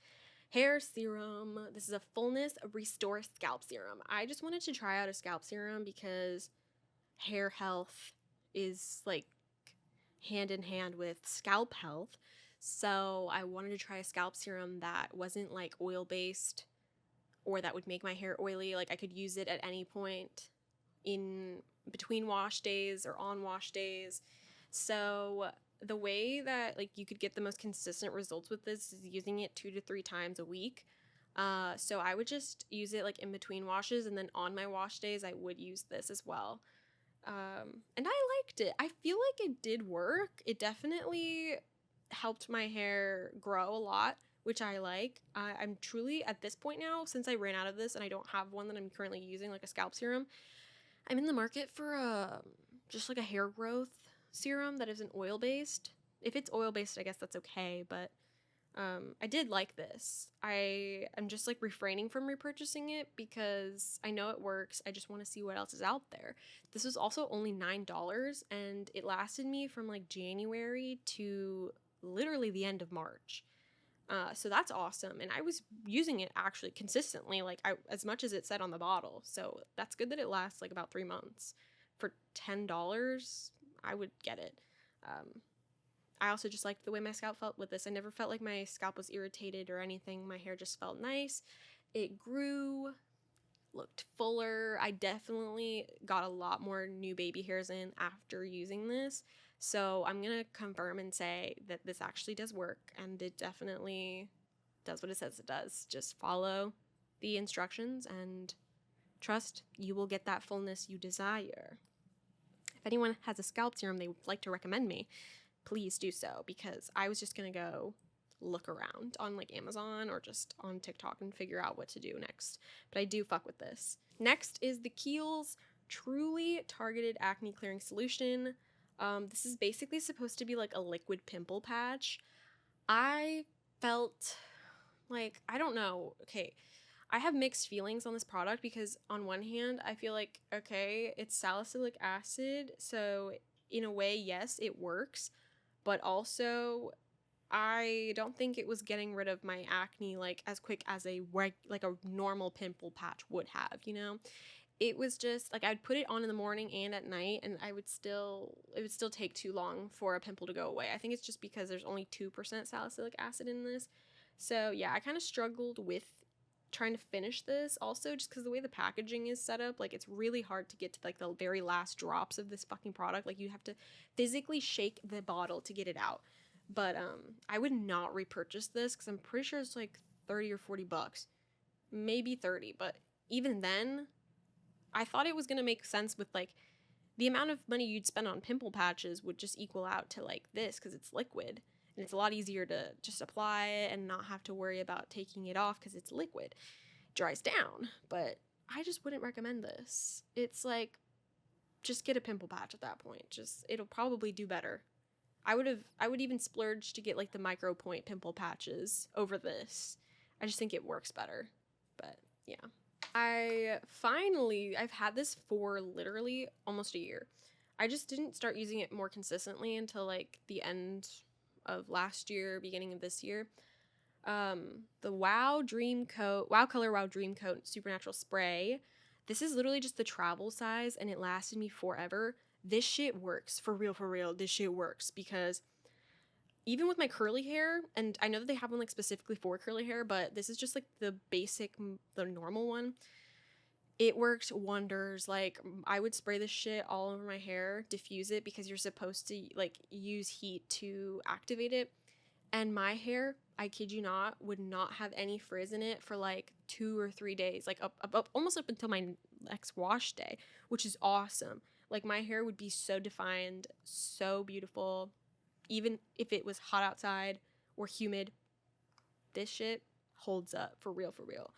Hair Serum. This is a Fullness Restore Scalp Serum. I just wanted to try out a scalp serum because hair health is like hand in hand with scalp health. So I wanted to try a scalp serum that wasn't like oil based or that would make my hair oily. Like I could use it at any point in between wash days or on wash days. So the way that like you could get the most consistent results with this is using it 2 to 3 times a week. So I would just use it like in between washes, and then on my wash days I would use this as well. And I liked it. I feel like it did work. It definitely helped my hair grow a lot, which I like. I'm truly at this point now, since I ran out of this and I don't have one that I'm currently using, like a scalp serum, I'm in the market for just like a hair growth serum that isn't oil based. If it's oil based, I guess that's okay, but I did like this. I'm just like refraining from repurchasing it because I know it works. I just want to see what else is out there. This was also only $9, and it lasted me from like January to literally the end of March. So that's awesome. And I was using it actually consistently, like as much as it said on the bottle. So that's good that it lasts like about 3 months. For $10, I would get it. I also just liked the way my scalp felt with this. I never felt like my scalp was irritated or anything. My hair just felt nice. It grew, looked fuller. I definitely got a lot more new baby hairs in after using this. So I'm going to confirm and say that this actually does work, and it definitely does what it says it does. Just follow the instructions and trust you will get that fullness you desire. If anyone has a scalp serum they would like to recommend me, please do so, because I was just going to go look around on like Amazon or just on TikTok and figure out what to do next. But I do fuck with this. Next is the Kiehl's Truly Targeted Acne Clearing Solution. This is basically supposed to be like a liquid pimple patch. I felt like, I don't know, okay, I have mixed feelings on this product because on one hand, I feel like, okay, it's salicylic acid, so in a way, yes, it works, but also I don't think it was getting rid of my acne like as quick as like a normal pimple patch would have, you know? It was just like I'd put it on in the morning and at night, and it would still take too long for a pimple to go away. I think it's just because there's only 2% salicylic acid in this. So yeah, I kind of struggled with trying to finish this also, just because the way the packaging is set up, like it's really hard to get to like the very last drops of this fucking product. Like you have to physically shake the bottle to get it out. But I would not repurchase this because I'm pretty sure it's like 30 or 40 bucks, maybe 30. But even then, I thought it was going to make sense with like the amount of money you'd spend on pimple patches would just equal out to like this because it's liquid. And it's a lot easier to just apply it and not have to worry about taking it off because it's liquid. It dries down. But I just wouldn't recommend this. It's like, just get a pimple patch at that point. It'll probably do better. I would even splurge to get like the micro point pimple patches over this. I just think it works better. But yeah. I've had this for literally almost a year. I just didn't start using it more consistently until like the end of last year, beginning of this year. The Wow Color Wow Dream Coat Supernatural Spray. This is literally just the travel size, and it lasted me forever. This shit works. For real, this shit works, because even with my curly hair, and I know that they have one like specifically for curly hair, but this is just like the normal one. It worked wonders. Like I would spray this shit all over my hair, diffuse it, because you're supposed to like use heat to activate it. And my hair, I kid you not, would not have any frizz in it for like 2 or 3 days, like almost up until my next wash day, which is awesome. Like, my hair would be so defined, so beautiful, even if it was hot outside or humid. This shit holds up for real, for real.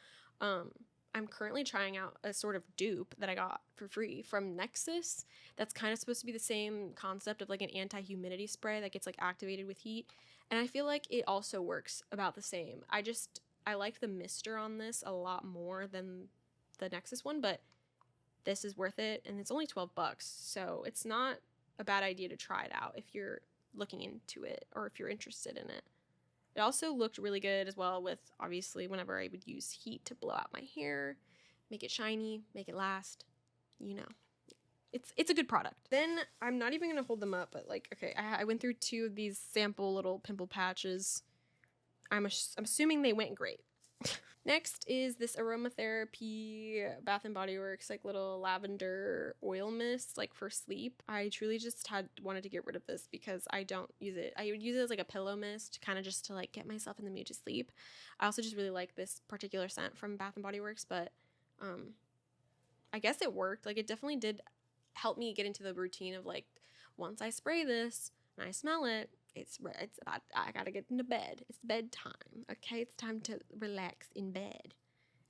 I'm currently trying out a sort of dupe that I got for free from Nexus. That's kind of supposed to be the same concept of like an anti-humidity spray that gets like activated with heat. And I feel like it also works about the same. I like the mister on this a lot more than the Nexus one, but this is worth it, and it's only $12, so it's not a bad idea to try it out if you're looking into it or if you're interested in it. It also looked really good as well with, obviously, whenever I would use heat to blow out my hair, make it shiny, make it last, you know. It's a good product. Then, I'm not even going to hold them up, but like, okay, I went through 2 of these sample little pimple patches. I'm assuming they went great. Next is this aromatherapy Bath and Body Works like little lavender oil mist like for sleep. I truly just wanted to get rid of this because I don't use it. I would use it as like a pillow mist, kind of just to like get myself in the mood to sleep. I also just really like this particular scent from Bath and Body Works, but I guess it worked. Like, it definitely did help me get into the routine of like, once I spray this and I smell it, it's about, I gotta get into bed. It's bedtime, okay? It's time to relax in bed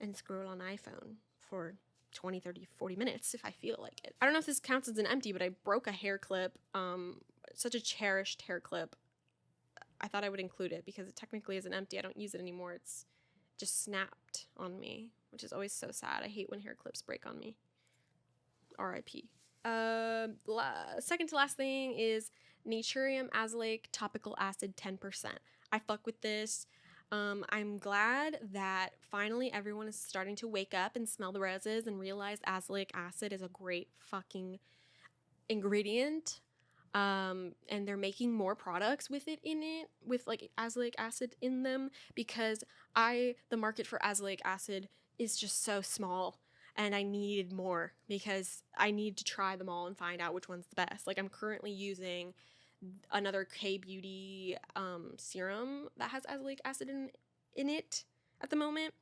and scroll on iPhone for 20, 30, 40 minutes if I feel like it. I don't know if this counts as an empty, but I broke a hair clip, such a cherished hair clip. I thought I would include it because it technically isn't empty. I don't use it anymore. It's just snapped on me, which is always so sad. I hate when hair clips break on me. R.I.P. Second to last thing is Naturium Azelaic Topical Acid 10%. I fuck with this. I'm glad that finally everyone is starting to wake up and smell the roses and realize azelaic acid is a great fucking ingredient. And they're making more products with it in it, with like azelaic acid in them, because the market for azelaic acid is just so small. And I needed more because I need to try them all and find out which one's the best. Like, I'm currently using another K-Beauty serum that has azelaic acid in it at the moment.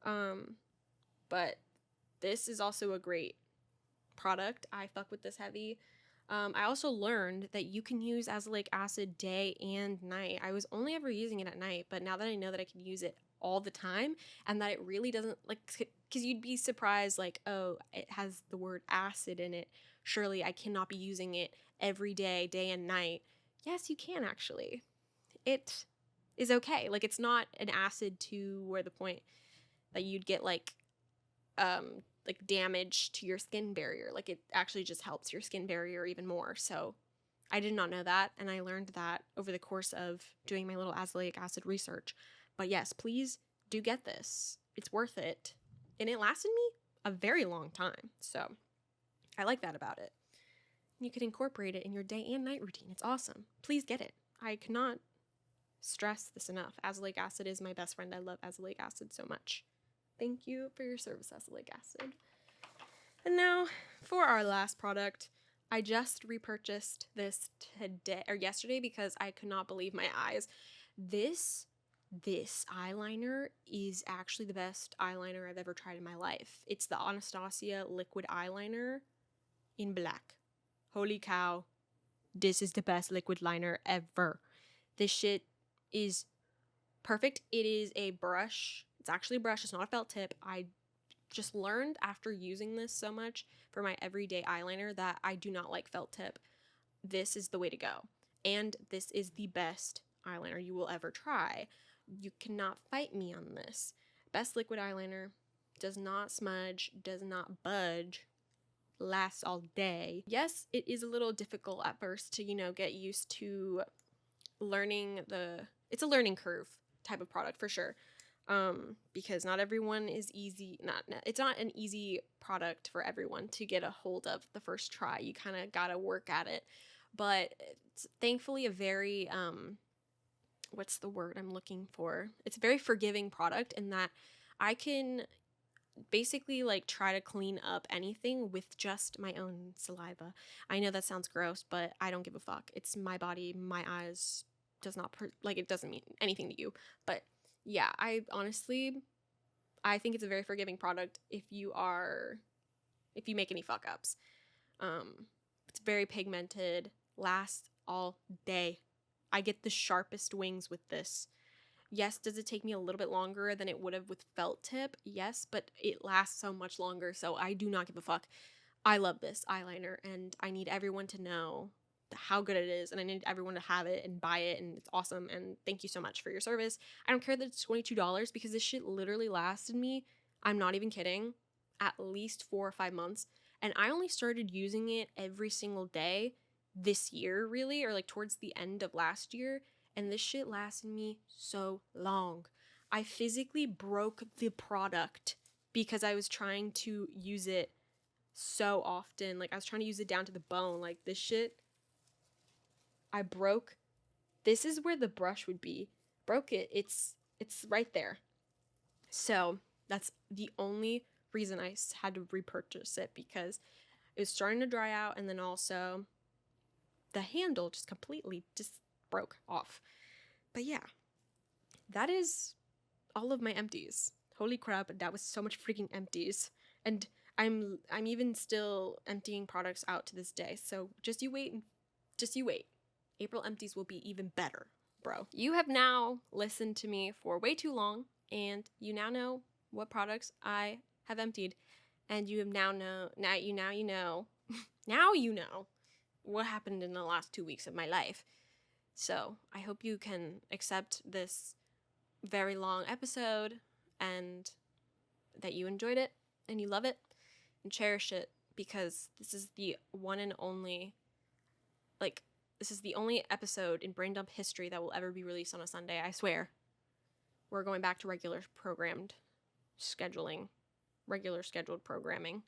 But this is also a great product. I fuck with this heavy. I also learned that you can use azelaic acid day and night. I was only ever using it at night, but now that I know that I can use it all the time and that it really doesn't, like, because you'd be surprised, like, oh, it has the word acid in it. Surely I cannot be using it every day, day and night. Yes, you can actually. It is okay. Like, it's not an acid to where the point that you'd get like damage to your skin barrier. Like, it actually just helps your skin barrier even more. So I did not know that, and I learned that over the course of doing my little azelaic acid research. But yes, please do get this. It's worth it. And it lasted me a very long time. So I like that about it. You can incorporate it in your day and night routine. It's awesome. Please get it. I cannot stress this enough. Azelaic acid is my best friend. I love azelaic acid so much. Thank you for your service, azelaic acid. And now for our last product. I just repurchased this today or yesterday because I could not believe my eyes. This eyeliner is actually the best eyeliner I've ever tried in my life. It's the Anastasia liquid eyeliner in black. Holy cow. This is the best liquid liner ever. This shit is perfect. It is a brush. It's actually a brush. It's not a felt tip. I just learned after using this so much for my everyday eyeliner that I do not like felt tip. This is the way to go. And this is the best eyeliner you will ever try. You cannot fight me on this. Best liquid eyeliner. Does not smudge. Does not budge. Lasts all day. Yes, it is a little difficult at first to, get used to learning it's a learning curve type of product for sure. Because not everyone is easy. It's not an easy product for everyone to get a hold of the first try. You kind of gotta work at it. But it's thankfully a very, what's the word I'm looking for? It's a very forgiving product in that I can basically like try to clean up anything with just my own saliva. I know that sounds gross, but I don't give a fuck. It's my body, my eyes. It doesn't mean anything to you. But yeah, I think it's a very forgiving product if you make any fuck ups. very pigmented, lasts all day. I get the sharpest wings with this. Yes, does it take me a little bit longer than it would have with felt tip? Yes, but it lasts so much longer, so I do not give a fuck. I love this eyeliner, and I need everyone to know how good it is, and I need everyone to have it and buy it, and it's awesome, and thank you so much for your service. I don't care that it's $22 because this shit literally lasted me, I'm not even kidding, at least 4 or 5 months, and I only started using it every single day this year, really, or like towards the end of last year, and this shit lasted me so long. I physically broke the product because I was trying to use it so often. Like, I was trying to use it down to the bone. Like, this shit, I broke. This is where the brush would be. Broke it. It's right there. So that's the only reason I had to repurchase it, because it was starting to dry out, and then also the handle just completely just broke off. But yeah, that is all of my empties. Holy crap, that was so much freaking empties. And I'm even still emptying products out to this day. So just you wait. April empties will be even better, bro. You have now listened to me for way too long, and you now know what products I have emptied. And you have now know now you know what happened in the last 2 weeks of my life. So I hope you can accept this very long episode, and that you enjoyed it and you love it and cherish it, because this is the one and only, this is the only episode in Brain Dump history that will ever be released on a Sunday, I swear. We're going back to regular scheduled programming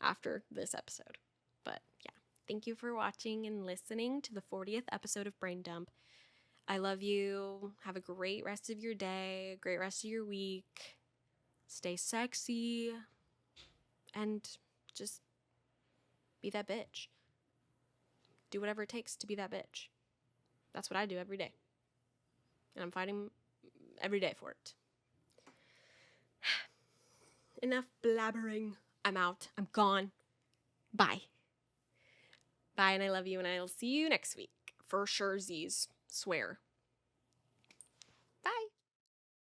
after this episode. But yeah, thank you for watching and listening to the 40th episode of Brain Dump. I love you. Have a great rest of your day, a great rest of your week. Stay sexy, and just be that bitch. Do whatever it takes to be that bitch. That's what I do every day. And I'm fighting every day for it. Enough blabbering. I'm out. I'm gone. Bye. Bye, and I love you, and I'll see you next week. For sure, Z's. Swear.